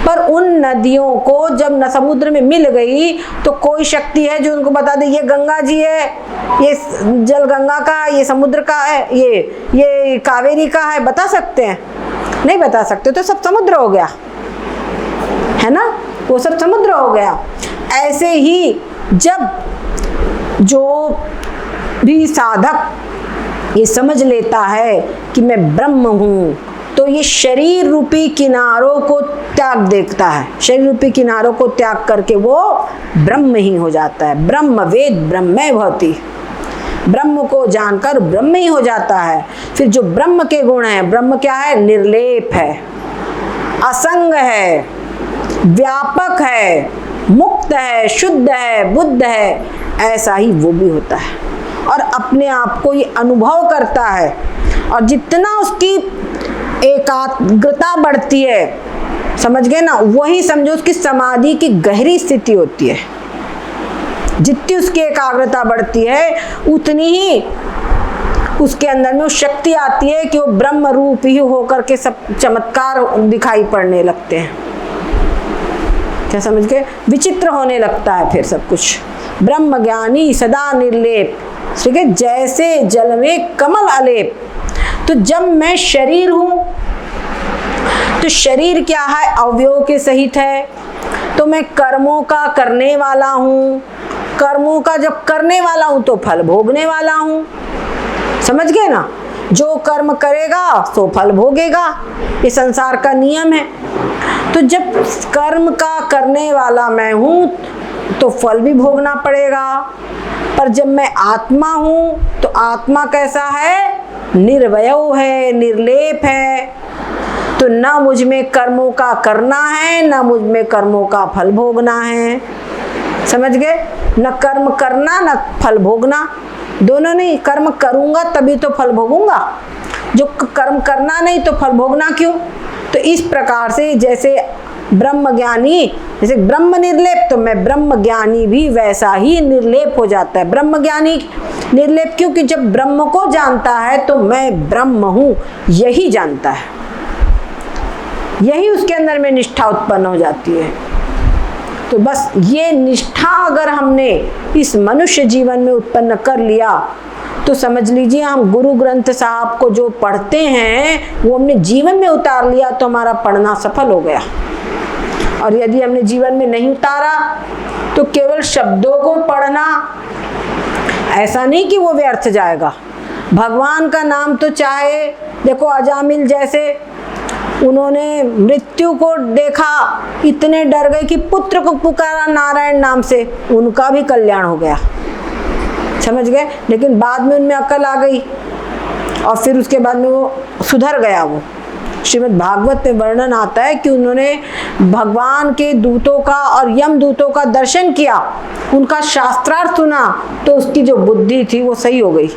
पर उन नदियों को जब न समुद्र में मिल गई तो कोई शक्ति है जो उनको बता दे ये गंगा जी है, ये जल गंगा का, ये समुद्र का है, ये कावेरी का है, बता सकते हैं? नहीं बता सकते। तो सब समुद्र हो गया है ना, वो सब समुद्र हो गया। ऐसे ही जब जो भी साधक ये समझ लेता है कि मैं ब्रह्म हूँ, तो ये शरीर रूपी किनारों को त्याग देखता है, शरीर रूपी किनारों को त्याग करके वो ब्रह्म ही हो जाता है। ब्रह्म वेद ब्रह्मे भवति, ब्रह्म को जानकर ब्रह्म ही हो जाता है। फिर जो ब्रह्म के गुण हैं, ब्रह्म क्या है? निर्लेप है, असंग है, व्यापक है, मुक्त है, शुद्ध है, बुद्ध है, ऐसा ही वो भी होता है और अपने आप को ये अनुभव करता है। और जितना उसकी एकाग्रता बढ़ती है, समझ गए ना, वही समझो उसकी समाधि की गहरी स्थिति होती है। जितनी उसकी एकाग्रता बढ़ती है उतनी ही उसके अंदर में वो शक्ति आती है कि वो ब्रह्म रूप ही होकर के सब चमत्कार दिखाई पड़ने लगते हैं। क्या समझ गए? विचित्र होने लगता है फिर सब कुछ। ब्रह्म ज्ञानी सदा निर्लेप, ठीक है, जैसे जल में कमल अलेप। तो जब मैं शरीर हूं तो शरीर क्या है? अवयव के सहित है। तो मैं कर्मों का करने वाला हूं, कर्मों का जब करने वाला हूं तो फल भोगने वाला हूं। समझ गए ना? जो कर्म करेगा सो फल भोगेगा, ये संसार का नियम है। तो जब कर्म का करने वाला मैं हूं तो फल भी भोगना पड़ेगा। पर जब मैं आत्मा हूं तो आत्मा कैसा है? निर्वयव है, निर्लेप है। तो ना मुझ में कर्मों का करना है, ना मुझ में कर्मों का फल भोगना है। समझ गए? न कर्म करना न फल भोगना, दोनों नहीं। कर्म करूंगा तभी तो फल भोगूंगा, जो कर्म करना नहीं तो फल भोगना क्यों? तो इस प्रकार से जैसे ब्रह्म ज्ञानी, जैसे ब्रह्म निर्लेप, तो मैं ब्रह्म ज्ञानी भी वैसा ही निर्लेप हो जाता है। ब्रह्म ज्ञानी निर्लेप क्योंकि जब ब्रह्म को जानता है तो मैं ब्रह्म हूं यही जानता है, यही उसके अंदर में निष्ठा उत्पन्न हो जाती है। तो बस ये निष्ठा अगर हमने इस मनुष्य जीवन में उत्पन्न कर लिया तो समझ लीजिए हम गुरु ग्रंथ साहब को जो पढ़ते हैं वो हमने जीवन में उतार लिया तो हमारा पढ़ना सफल हो गया। और यदि हमने जीवन में नहीं उतारा तो केवल शब्दों को पढ़ना, ऐसा नहीं कि वो व्यर्थ जाएगा। भगवान का नाम तो चाहे देखो, अजामिल जैसे उन्होंने मृत्यु को देखा, इतने डर गए कि पुत्र को पुकारा नारायण नाम से, उनका भी कल्याण हो गया। समझ गए? लेकिन बाद में उनमें अकल आ गई और फिर उसके बाद में वो सुधर गया। वो श्रीमद् भागवत में वर्णन आता है कि उन्होंने भगवान के दूतों का और यम दूतों का दर्शन किया, उनका शास्त्रार्थ सुना, तो उसकी जो बुद्धि थी वो सही हो गई।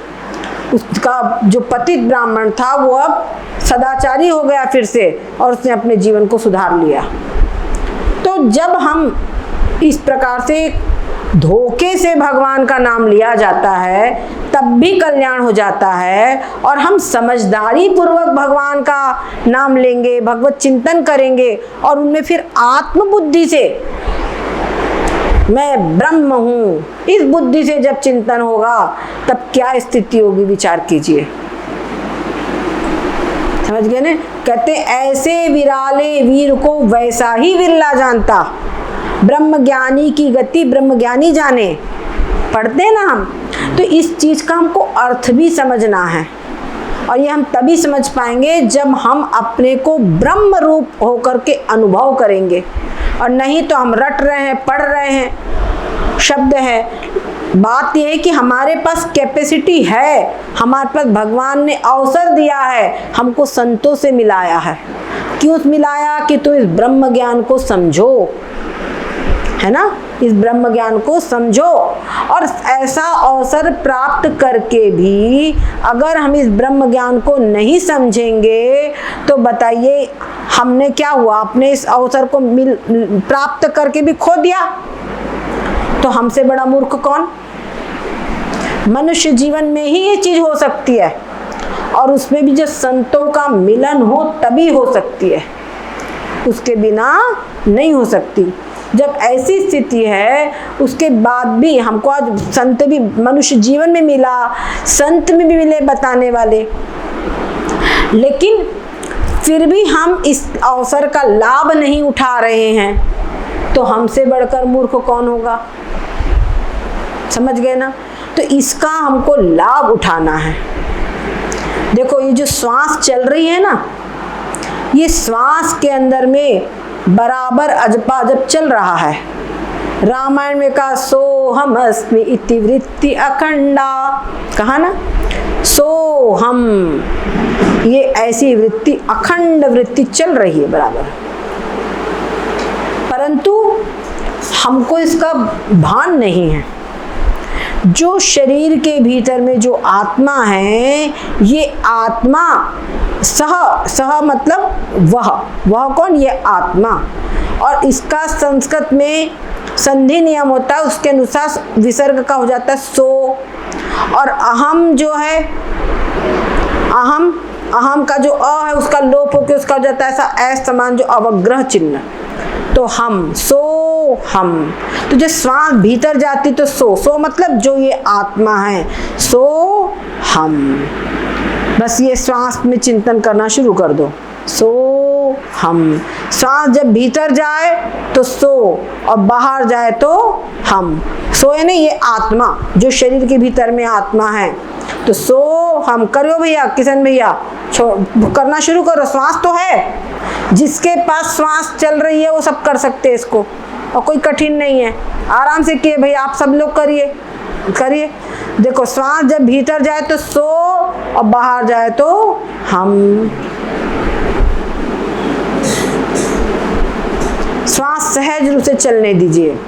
उसका जो पतित ब्राह्मण था वो अब सदाचारी हो गया फिर से, और उसने अपने जीवन को सुधार लिया। तो जब हम इस प्रकार से धोखे से भगवान का नाम लिया जाता है तब भी कल्याण हो जाता है, और हम समझदारी पूर्वक भगवान का नाम लेंगे, भगवत चिंतन करेंगे और उनमें फिर आत्मबुद्धि से मैं ब्रह्म हूं, इस बुद्धि से जब चिंतन होगा तब क्या स्थिति होगी, विचार कीजिए। समझ गए ना? कहते ऐसे विराले वीर को वैसा ही विरला जानता, ब्रह्म ज्ञानी की गति ब्रह्म ज्ञानी जाने। पढ़ते ना हम, तो इस चीज का हमको अर्थ भी समझना है, और ये हम तभी समझ पाएंगे जब हम अपने को ब्रह्म रूप होकर के अनुभव करेंगे। और नहीं तो हम रट रहे हैं, पढ़ रहे हैं, शब्द है। बात यह है कि हमारे पास कैपेसिटी है, हमारे पास भगवान ने अवसर दिया है, हमको संतों से मिलाया है। क्यों मिलाया? कि तो इस ब्रह्म ज्ञान को समझो, है ना, इस ब्रह्म ज्ञान को समझो। और ऐसा अवसर प्राप्त करके भी अगर हम इस ब्रह्म ज्ञान को नहीं समझेंगे तो बताइए हमने क्या हुआ? अपने इस अवसर को प्राप्त करके भी खो दिया। तो हमसे बड़ा मूर्ख कौन? मनुष्य जीवन में ही ये चीज हो सकती है, और उसमें भी जो संतों का मिलन हो तभी हो सकती है, उसके बिना नहीं हो सकती। जब ऐसी स्थिति है उसके बाद भी हमको आज संत भी मनुष्य जीवन में मिला, संत में भी मिले बताने वाले, लेकिन फिर भी हम इस अवसर का लाभ नहीं उठा रहे हैं, तो हमसे बढ़कर मूर्ख कौन होगा? समझ गए ना? तो इसका हमको लाभ उठाना है। देखो ये जो श्वास चल रही है ना, ये श्वास के अंदर में बराबर अजपा जब चल रहा है, रामायण में कहा सोहम अस्मि इति वृत्ति अखंडा, कहा ना सोहम, ये ऐसी वृत्ति अखंड वृत्ति चल रही है बराबर, परंतु हमको इसका भान नहीं है। जो शरीर के भीतर में जो आत्मा है, ये आत्मा सह मतलब वह कौन, ये आत्मा, और इसका संस्कृत में संधि नियम होता है, उसके अनुसार विसर्ग का हो जाता है सो, और अहम जो है, अहम का जो अ है उसका लोप होकर उसका हो जाता है ऐसा ऐस समान जो अवग्रह चिन्ह, तो हम सो हम, तो जब श्वास भीतर जाती तो सो मतलब जो ये आत्मा है, सो हम, बस ये श्वास में चिंतन करना शुरू कर दो, सो हम, श्वास जब भीतर जाए तो सो और बाहर जाए तो हम, सो है नहीं, ये आत्मा जो शरीर के भीतर में आत्मा है, तो सो हम करो भैया, किशन भैया करना शुरू करो, श्वास तो है, जिसके पास श्वास चल रही है वो सब कर सकते हैं इसको, और कोई कठिन नहीं है, आराम से किए भैया, आप सब लोग करिए। देखो श्वास जब भीतर जाए तो सो और बाहर जाए तो हम, श्वास सहज रूप से चलने दीजिए।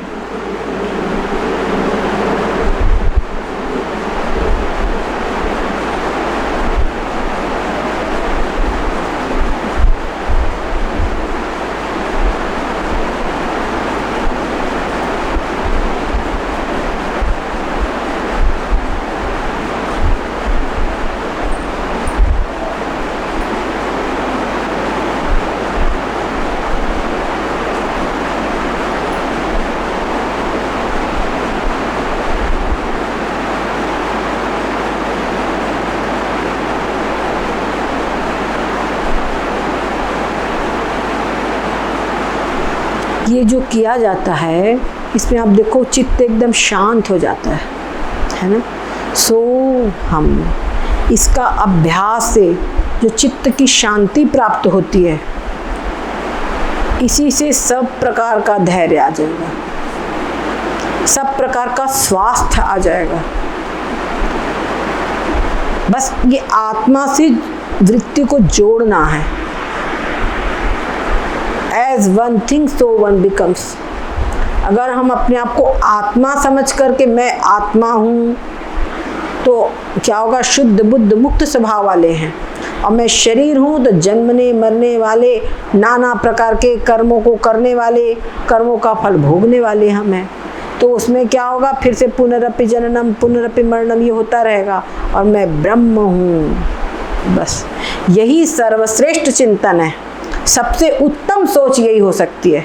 ये जो किया जाता है इसमें आप देखो चित्त एकदम शांत हो जाता है ना, सो हम, इसका अभ्यास से जो चित्त की शांति प्राप्त होती है, इसी से सब प्रकार का धैर्य आ जाएगा, सब प्रकार का स्वास्थ्य आ जाएगा। बस ये आत्मा से वृत्ति को जोड़ना है, As one thinks so one becomes। अगर हम अपने आप को आत्मा समझ करके मैं आत्मा हूँ तो क्या होगा, शुद्ध बुद्ध मुक्त स्वभाव वाले हैं, और मैं शरीर हूँ तो जन्मने मरने वाले, नाना प्रकार के कर्मों को करने वाले, कर्मों का फल भोगने वाले हम हैं, तो उसमें क्या होगा, फिर से पुनरपि जननम पुनरपि मरणम ये होता रहेगा, और मैं ब्रह्म हूँ। बस यही सर्वश्रेष्ठ चिंतन है, सबसे उत्तम सोच यही हो सकती है,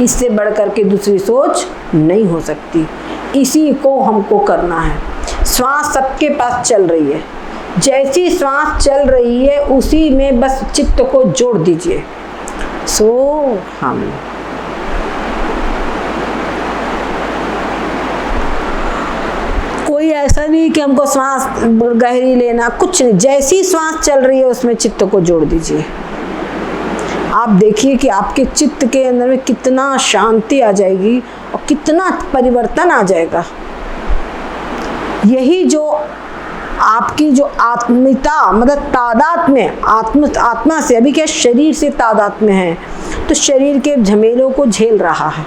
इससे बढ़कर के दूसरी सोच नहीं हो सकती, इसी को हमको करना है। श्वास सबके पास चल रही है, जैसी श्वास चल रही है उसी में बस चित्त को जोड़ दीजिए, सो हम। कोई ऐसा नहीं कि हमको श्वास गहरी लेना, कुछ नहीं, जैसी श्वास चल रही है उसमें चित्त को जोड़ दीजिए। आप देखिए कि आपके चित्त के अंदर में कितना शांति आ जाएगी और कितना परिवर्तन आ जाएगा। यही जो आपकी जो आत्मिता मतलब तादात्म्य, आत्मा से, अभी क्या शरीर से तादात्म्य है, तो शरीर के झमेलों को झेल रहा है।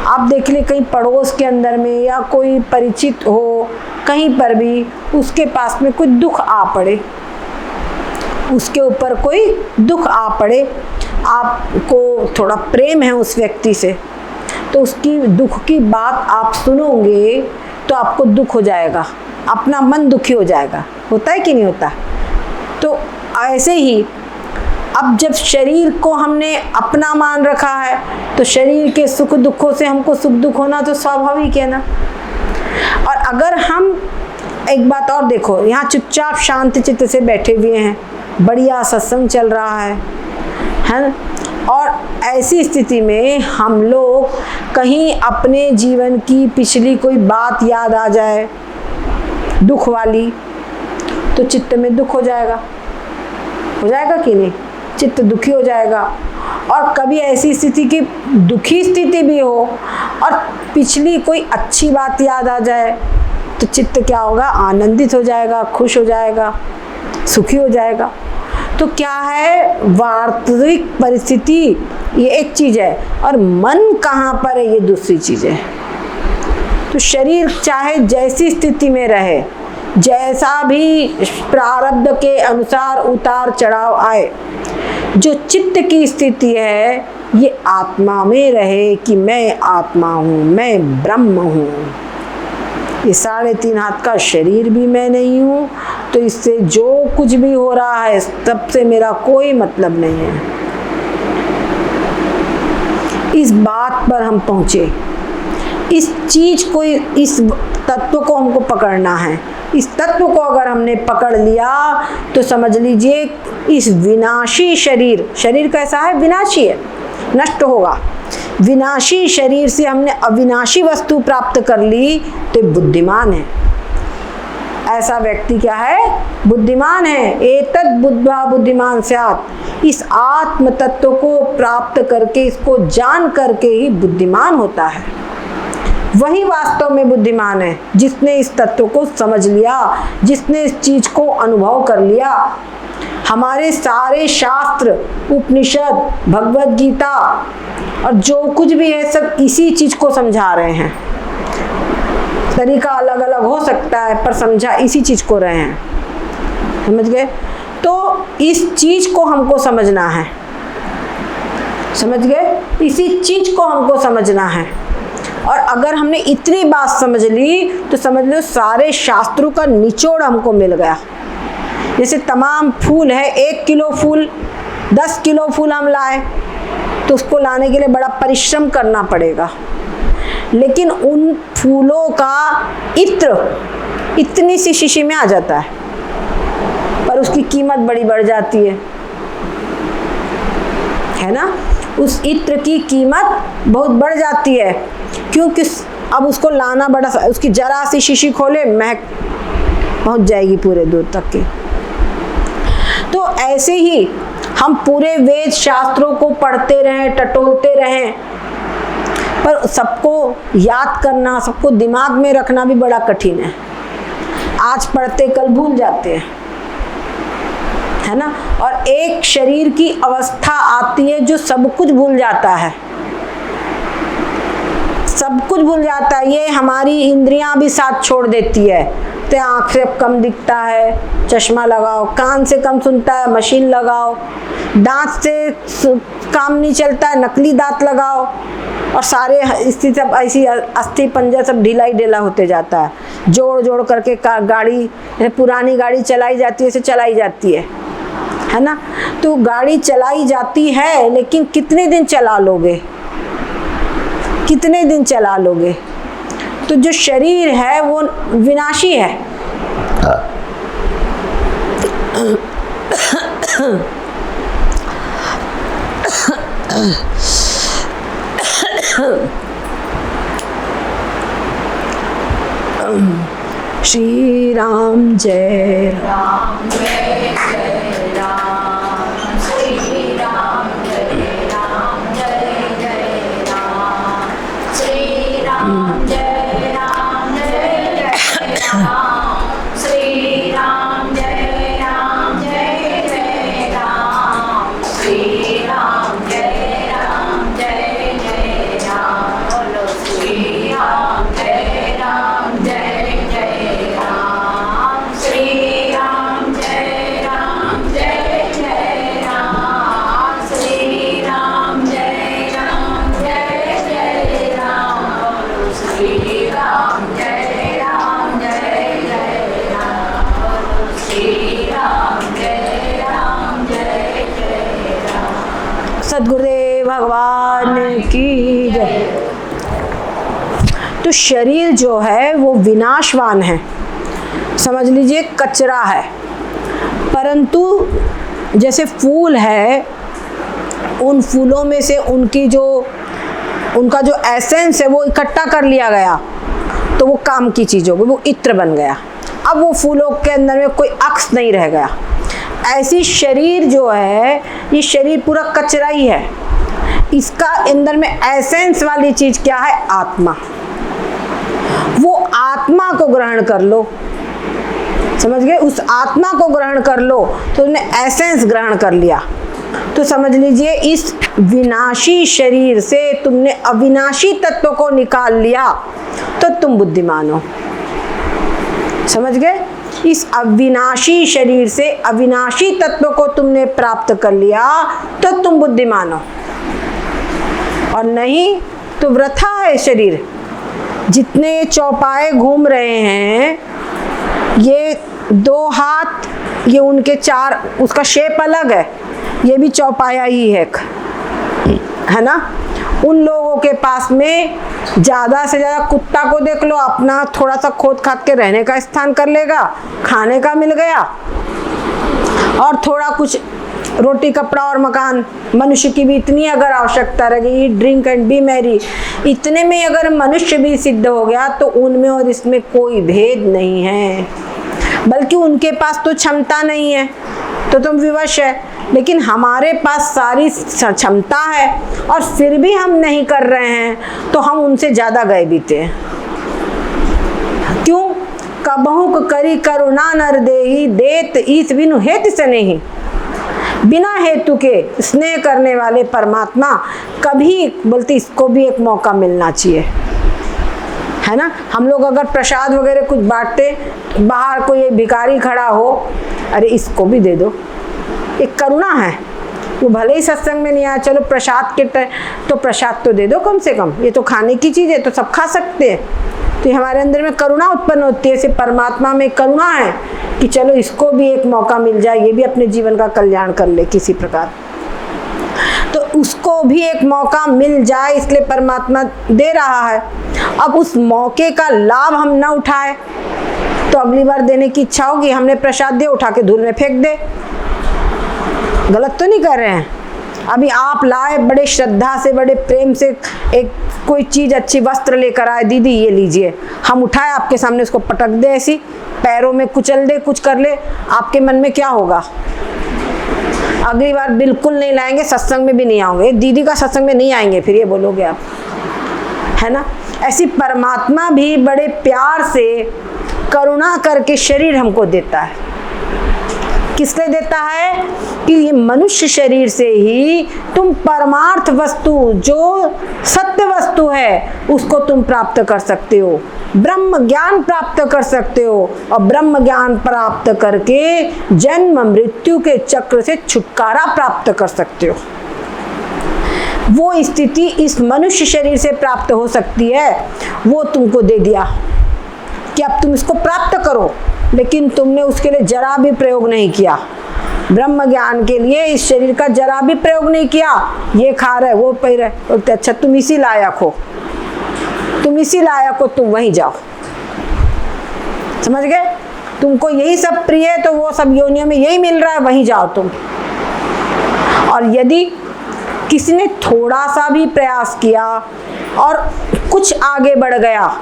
आप देख ले कहीं पड़ोस के अंदर में या कोई परिचित हो, कहीं पर भी उसके पास में कोई दुख आ पड़े, उसके ऊपर कोई दुख आ पड़े, आपको थोड़ा प्रेम है उस व्यक्ति से, तो उसकी दुख की बात आप सुनोगे तो आपको दुख हो जाएगा, अपना मन दुखी हो जाएगा, होता है कि नहीं होता। तो ऐसे ही अब जब शरीर को हमने अपना मान रखा है तो शरीर के सुख दुखों से हमको सुख दुख होना तो स्वाभाविक है ना। और अगर हम एक बात और देखो, यहाँ चुपचाप शांति चित्त से बैठे हुए हैं, बढ़िया सत्संग चल रहा है ना, और ऐसी स्थिति में हम लोग कहीं अपने जीवन की पिछली कोई बात याद आ जाए दुख वाली, तो चित्त में दुख हो जाएगा कि नहीं, चित्त दुखी हो जाएगा। और कभी ऐसी स्थिति की दुखी स्थिति भी हो और पिछली कोई अच्छी बात याद आ जाए तो चित्त क्या होगा, आनंदित हो जाएगा, खुश हो जाएगा, सुखी हो जाएगा। तो क्या है, वास्तविक परिस्थिति ये एक चीज है और मन कहाँ पर है ये दूसरी चीज है। तो शरीर चाहे जैसी स्थिति में रहे, जैसा भी प्रारब्ध के अनुसार उतार चढ़ाव आए, जो चित्त की स्थिति है ये आत्मा में रहे कि मैं आत्मा हूँ, मैं ब्रह्म हूँ। ये 3.5 हाथ का शरीर भी मैं नहीं हूँ, तो इससे जो कुछ भी हो रहा है तब से मेरा कोई मतलब नहीं है। इस बात पर हम पहुँचे, इस चीज को, इस तत्व को हमको पकड़ना है। इस तत्व को अगर हमने पकड़ लिया तो समझ लीजिए इस विनाशी शरीर, शरीर कैसा है, विनाशी है, नष्ट होगा। विनाशी शरीर से हमने अविनाशी वस्तु प्राप्त कर ली तो बुद्धिमान है। ऐसा व्यक्ति क्या है, बुद्धिमान है। एतद् बुद्ध्वा बुद्धिमान स्यात्, इस आत्म तत्व को प्राप्त करके, इसको जान करके ही बुद्धिमान होता है। वही वास्तव में बुद्धिमान है जिसने इस तत्व को समझ लिया, जिसने इस चीज को अनुभव कर लिया। हमारे सारे शास्त्र, उपनिषद, भगवत गीता और जो कुछ भी है सब इसी चीज को समझा रहे हैं। तरीका अलग अलग हो सकता है पर समझा इसी चीज को रहे हैं, समझ गए। तो इस चीज को हमको समझना है, समझ गए, इसी चीज को हमको समझना है। और अगर हमने इतनी बात समझ ली तो समझ लो सारे शास्त्रों का निचोड़ हमको मिल गया। जैसे तमाम फूल है, 1 किलो फूल, 10 किलो फूल हम लाए तो उसको लाने के लिए बड़ा परिश्रम करना पड़ेगा, लेकिन उन फूलों का इत्र इतनी सी शीशी में आ जाता है, पर उसकी कीमत बड़ी बढ़ जाती है ना। उस इत्र की कीमत बहुत बढ़ जाती है, क्योंकि अब उसको लाना बड़ा, उसकी जरा सी शीशी खोले महक पहुंच जाएगी पूरे दूर तक की। तो ऐसे ही हम पूरे वेद शास्त्रों को पढ़ते रहें, टटोलते रहें, पर सबको याद करना, सबको दिमाग में रखना भी बड़ा कठिन है। आज पढ़ते कल भूल जाते हैं, है ना। और एक शरीर की अवस्था आती है जो सब कुछ भूल जाता है, सब कुछ भूल जाता है। ये हमारी इंद्रियां भी साथ छोड़ देती है। तो आँख से कम दिखता है, चश्मा लगाओ, कान से कम सुनता है, मशीन लगाओ, दांत से काम नहीं चलता है, नकली दांत लगाओ, और सारे स्थिति सब ऐसी अस्थि पंजर सब ढीला ही ढीला होते जाता है। जोड़ जोड़ करके गाड़ी, पुरानी गाड़ी चलाई जाती है, ऐसे चलाई जाती है ना। तो गाड़ी चलाई जाती है, लेकिन कितने दिन चला लोगे, कितने दिन चला लोगे। तो जो शरीर है वो विनाशी है। श्री राम जय राम, जय जय राम, श्री राम जय राम, जय जय राम, श्री राम जय राम, जय जय राम, श्री राम जय राम, जय जय राम, श्री राम जय राम, जय जय राम, बोलो श्री राम जय राम, जय जय राम, श्री राम जय राम, जय जय राम, श्री राम जय राम, जय जय राम, बोलो श्री राम जय राम, जय जय राम, बोलो श्री राम जय राम, जय जय राम। सद्गुरुदेव भगवान की जय। तो शरीर जो है वो विनाशवान है, समझ लीजिए कचरा है। परंतु जैसे फूल है, उन फूलों में से उनका जो एसेंस है वो इकट्ठा कर लिया गया तो वो काम की चीज हो गई, वो इत्र बन गया। अब वो फूलों के अंदर में कोई अक्स नहीं रह गया। ऐसी शरीर जो है, ये शरीर पूरा कचरा ही है, इसका अंदर में एसेंस वाली चीज क्या है? आत्मा। वो आत्मा को ग्रहण कर लो, समझ गए? उस आत्मा को ग्रहण कर लो तो तुमने एसेंस ग्रहण कर लिया। तो समझ लीजिए इस विनाशी शरीर से तुमने अविनाशी तत्व को निकाल लिया तो तुम बुद्धिमान हो। समझ गए? इस अविनाशी शरीर से अविनाशी तत्व को तुमने प्राप्त कर लिया तो तुम बुद्धिमान हो, और नहीं तो वृथा है शरीर। जितने चौपाए घूम रहे हैं, ये 2 हाथ, ये उनके 4, उसका शेप अलग है, ये भी चौपाया ही है ना। उन लोगों के पास में ज़्यादा से ज़्यादा कुत्ता को देख लो, अपना थोड़ा सा खोद खाद के रहने का स्थान कर लेगा, खाने का मिल गया, और थोड़ा कुछ रोटी कपड़ा और मकान। मनुष्य की भी इतनी अगर आवश्यकता रहेगी, ड्रिंक एंड बी मैरी, इतने में अगर मनुष्य भी सिद्ध हो गया तो उनमें और इसमें कोई भेद नहीं है। बल्कि उनके पास तो क्षमता नहीं है तो तुम विवश है, लेकिन हमारे पास सारी क्षमता है और फिर भी हम नहीं कर रहे हैं तो हम उनसे ज्यादा गए बीते हैं। क्यों? कबहु करी करुणा नर देहि, देत ईस बिनु हेतु से नहीं। बिना हेतु के स्नेह करने वाले परमात्मा कभी, बोलते इसको भी एक मौका मिलना चाहिए, है ना। हम लोग अगर प्रसाद वगैरह कुछ बांटते, बाहर कोई एक भिखारी खड़ा हो, अरे इसको भी दे दो, एक करुणा है। वो भले ही सत्संग में नहीं आया, चलो प्रसाद के तो प्रसाद तो दे दो कम से कम, ये तो खाने की चीज है तो सब खा सकते हैं। तो हमारे अंदर में करुणा उत्पन्न होती है। सिर्फ परमात्मा में करुणा है कि चलो इसको भी एक मौका मिल जाए, ये भी अपने जीवन का कल्याण कर ले किसी प्रकार, तो उसको भी एक मौका मिल जाए, इसलिए परमात्मा दे रहा है। अब उस मौके का लाभ हम ना उठाए तो अगली बार देने की इच्छा होगी, हमने प्रसाद दिया उठा के धूल में फेंक दे। गलत तो नहीं कर रहे हैं। अभी आप लाए बड़े श्रद्धा से, बड़े प्रेम से एक कोई चीज, अच्छी वस्त्र लेकर आए, दीदी ये लीजिए, हम उठाए आपके सामने, उसको पटक दे, ऐसी पैरों में कुचल दे, कुछ कर ले, आपके मन में क्या होगा? अगली बार बिल्कुल नहीं लाएंगे, सत्संग में भी नहीं आओगे, दीदी का सत्संग में नहीं आएंगे, फिर ये बोलोगे आप, है ना। ऐसी परमात्मा भी बड़े प्यार से करुणा करके शरीर हमको देता है। किस लिए देता है? कि ये मनुष्य शरीर से ही तुम परमार्थ वस्तु, जो सत्य वस्तु है, उसको तुम प्राप्त कर सकते हो, ब्रह्म ज्ञान प्राप्त कर सकते हो, और ब्रह्म ज्ञान प्राप्त करके जन्म मृत्यु के चक्र से छुटकारा प्राप्त कर सकते हो। वो स्थिति इस मनुष्य शरीर से प्राप्त हो सकती है, वो तुमको दे दिया कि अब तुम इसको प्राप्त करो, लेकिन तुमने उसके लिए जरा भी प्रयोग नहीं किया। ब्रह्म ज्ञान के लिए इस शरीर का जरा भी प्रयोग नहीं किया। ये खा रहे, वो पी रहे, बोलते अच्छा तुम इसी लायक हो, तुम इसी लायक हो, तुम वहीं जाओ। समझ गए? तुमको यही सब प्रिय है तो वो सब योनियों में यही मिल रहा है, वहीं जाओ तुम। और यदि किसी ने थोड़ा सा भी प्रयास किया और कुछ आगे बढ़ गया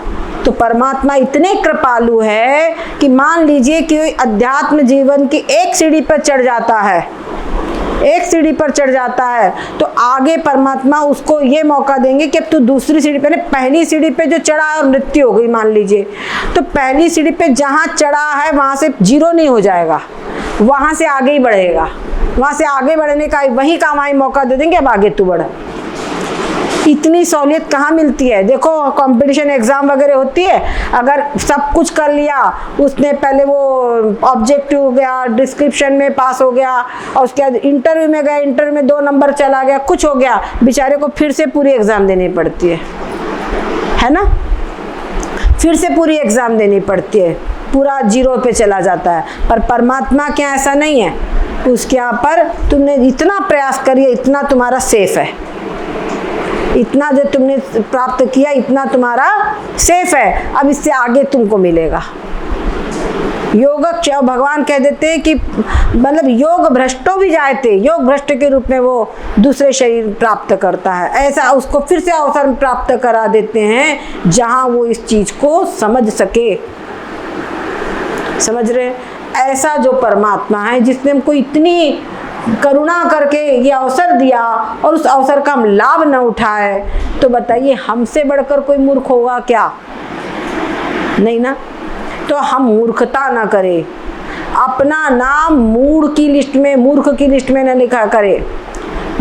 तो परमात्मा इतने कृपालु है कि मान लीजिए कि अध्यात्म जीवन की एक सीढ़ी पर चढ़ जाता है, एक सीढ़ी पर चढ़ जाता है, तो आगे परमात्मा उसको ये मौका देंगे कि अब तू दूसरी सीढ़ी पे, पहली सीढ़ी पे जो चढ़ा है और मृत्यु हो गई मान लीजिए, तो पहली सीढ़ी पे जहाँ चढ़ा है वहाँ से जीरो नहीं हो जाएगा, वहाँ से आगे ही बढ़ेगा, वहाँ से आगे बढ़ने का वही काम आई मौका दे देंगे, अब आगे तू बढ़। इतनी सहूलियत कहाँ मिलती है? देखो कंपटीशन एग्जाम वगैरह होती है, अगर सब कुछ कर लिया उसने, पहले वो ऑब्जेक्टिव हो गया, डिस्क्रिप्शन में पास हो गया, और उसके बाद इंटरव्यू में गया, इंटरव्यू में 2 नंबर चला गया, कुछ हो गया, बेचारे को फिर से पूरी एग्जाम देनी पड़ती है ना, फिर से पूरी एग्जाम देनी पड़ती है, पूरा जीरो पे चला जाता है। पर परमात्मा क्या ऐसा नहीं है, उसके यहाँ पर तुमने इतना प्रयास करिए, इतना तुम्हारा सेफ है, इतना जो तुमने प्राप्त किया इतना तुम्हारा सेफ है, अब इससे आगे तुमको मिलेगा। योग भगवान कह देते हैं कि मतलब योग भ्रष्टो भी जाते, योग भ्रष्ट के रूप में वो दूसरे शरीर प्राप्त करता है, ऐसा उसको फिर से अवसर प्राप्त करा देते हैं जहां वो इस चीज को समझ सके। समझ रहे? ऐसा जो परमात्मा है जिसने हमको इतनी करुणा करके ये अवसर दिया और उस अवसर का हम लाभ न उठाए, तो बताइए हमसे बढ़कर कोई मूर्ख होगा क्या? नहीं ना। तो हम मूर्खता ना करें, अपना नाम मूढ़ की लिस्ट में, मूर्ख की लिस्ट में न लिखा करे।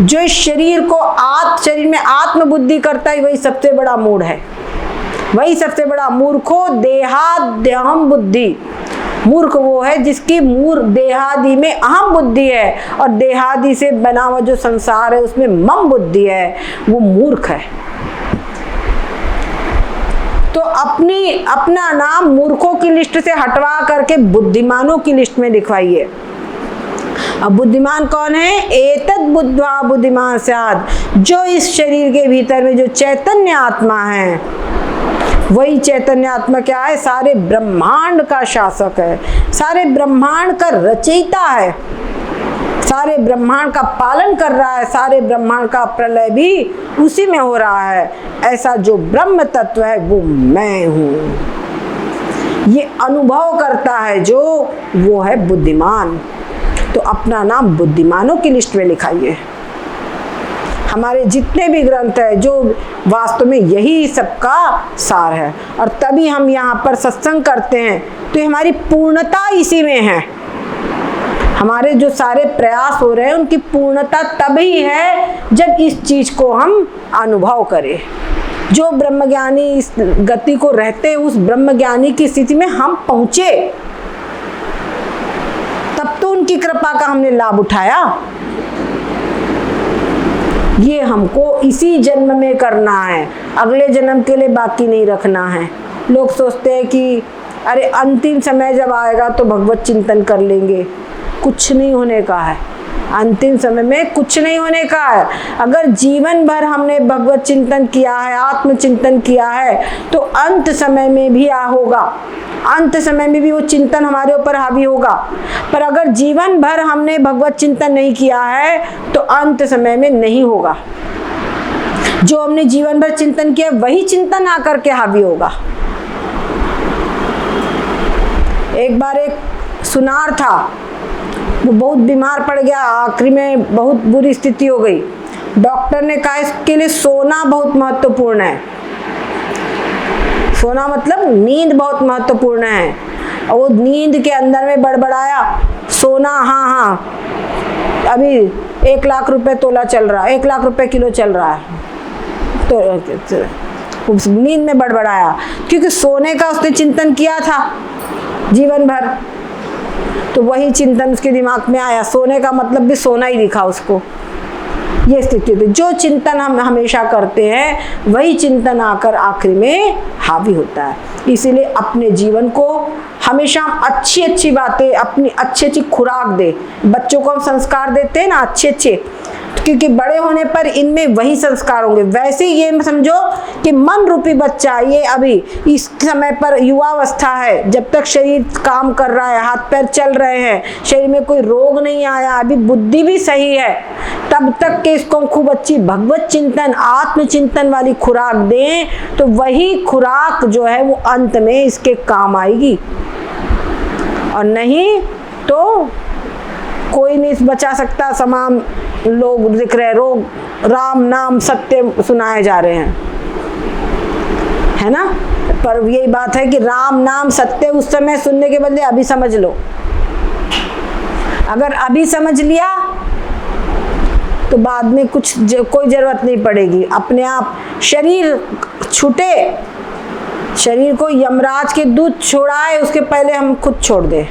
जो इस शरीर को शरीर में आत्म बुद्धि करता है वही सबसे बड़ा मूढ़ है, वही सबसे बड़ा मूर्खो देहाद्यहम बुद्धि। मूर्ख वो है जिसकी देहादि में अहम बुद्धि है और देहादि से बना हुआ जो संसार है उसमें मम बुद्धि है, वो मूर्ख है। तो अपना नाम मूर्खों की लिस्ट से हटवा करके बुद्धिमानों की लिस्ट में लिखवाइए। अब बुद्धिमान कौन है? एतद बुद्ध्वा बुद्धिमान स्यात्, जो इस शरीर के भीतर में जो चैतन्य आत्मा है, वही चैतन्य आत्मा क्या है? सारे ब्रह्मांड का शासक है, सारे ब्रह्मांड का रचयिता है, सारे ब्रह्मांड का पालन कर रहा है, सारे ब्रह्मांड का प्रलय भी उसी में हो रहा है। ऐसा जो ब्रह्म तत्व है वो मैं हूँ, ये अनुभव करता है जो, वो है बुद्धिमान। तो अपना नाम बुद्धिमानों की लिस्ट में लिखाइए। हमारे जितने भी ग्रंथ है जो वास्तव में यही सबका सार है, और तभी हम यहाँ पर सत्संग करते हैं, तो हमारी पूर्णता इसी में है। हमारे जो सारे प्रयास हो रहे हैं उनकी पूर्णता तभी है जब इस चीज को हम अनुभव करें। जो ब्रह्मज्ञानी इस गति को रहते हैं, उस ब्रह्मज्ञानी की स्थिति में हम पहुंचे, तब तो उनकी कृपा का हमने लाभ उठाया। ये हमको इसी जन्म में करना है, अगले जन्म के लिए बाकी नहीं रखना है। लोग सोचते हैं कि अरे अंतिम समय जब आएगा तो भगवत चिंतन कर लेंगे। कुछ नहीं होने का है, अंतिम समय में कुछ नहीं होने का है। अगर जीवन भर हमने भगवत चिंतन किया है, आत्मचिंतन किया है, तो अंत समय में भी होगा, अंत समय में भी वो चिंतन हमारे ऊपर हावी होगा। पर अगर जीवन भर हमने भगवत चिंतन नहीं किया है तो अंत समय में नहीं होगा। जो हमने जीवन भर चिंतन किया वही चिंतन आकर के हावी होगा। एक बार एक सुनार था, वो बहुत बीमार पड़ गया, आखिरी में बहुत बुरी स्थिति हो गई। डॉक्टर ने कहा इसके लिए सोना बहुत महत्वपूर्ण है। सोना मतलब नींद बहुत महत्वपूर्ण है। और वो नींद के अंदर में बड़बड़ाया, सोना हाँ, अभी 1 लाख रुपए तोला चल रहा है, 1 लाख रुपए किलो चल रहा है। तो उस नींद में बड़बड़ाया, क्योंकि सोने का उसने चिंतन किया था जीवन भर, तो वही चिंतन उसके दिमाग में आया। सोने का मतलब भी सोना ही दिखा उसको। ये स्थिति थी। जो चिंतन हम हमेशा करते हैं वही चिंतन आकर आखिरी में हावी होता है। इसीलिए अपने जीवन को हमेशा अच्छी अच्छी बातें, अपनी अच्छी अच्छी खुराक दे। बच्चों को हम संस्कार देते हैं ना अच्छे अच्छे, क्योंकि बड़े होने पर इनमें वही संस्कार होंगे। वैसे ये समझो कि मन रूपी बच्चा ये अभी इस समय पर युवावस्था है, जब तक शरीर काम कर रहा है, हाथ पैर चल रहे हैं, शरीर में कोई रोग नहीं आया, अभी बुद्धि भी सही है, तब तक के इसको खूब अच्छी भगवत चिंतन, आत्मचिंतन वाली खुराक दें, तो वही खुराक जो है वो अंत में इसके काम आएगी। और नहीं तो कोई नहीं बचा सकता। तमाम लोग दिख रहे, रोग राम नाम सत्य सुनाए जा रहे हैं, है ना। पर यही बात है कि राम नाम सत्य उस समय सुनने के बदले अभी समझ लो। अगर अभी समझ लिया तो बाद में कोई जरूरत नहीं पड़ेगी। अपने आप शरीर छूटे, शरीर को यमराज के दूत छोड़ाए उसके पहले हम खुद छोड़ दें।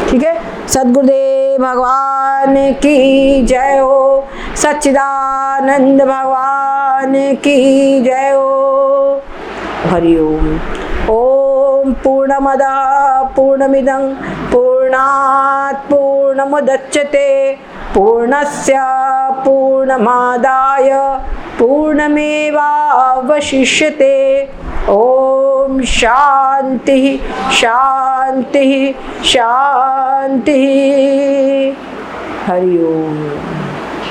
ठीक है। सद्गुरुदेव भगवान की जय हो, सच्चिदानंद भगवान की जय हो। हरि ओम। ओम पूर्णमदः पूर्णमिदं पूर्णात् पूर्णमुदच्यते पूर्णस्य पूर्णमादाय पूर्णमेवावशिष्यते। ओम शांति शांति शांति। हरि ओम।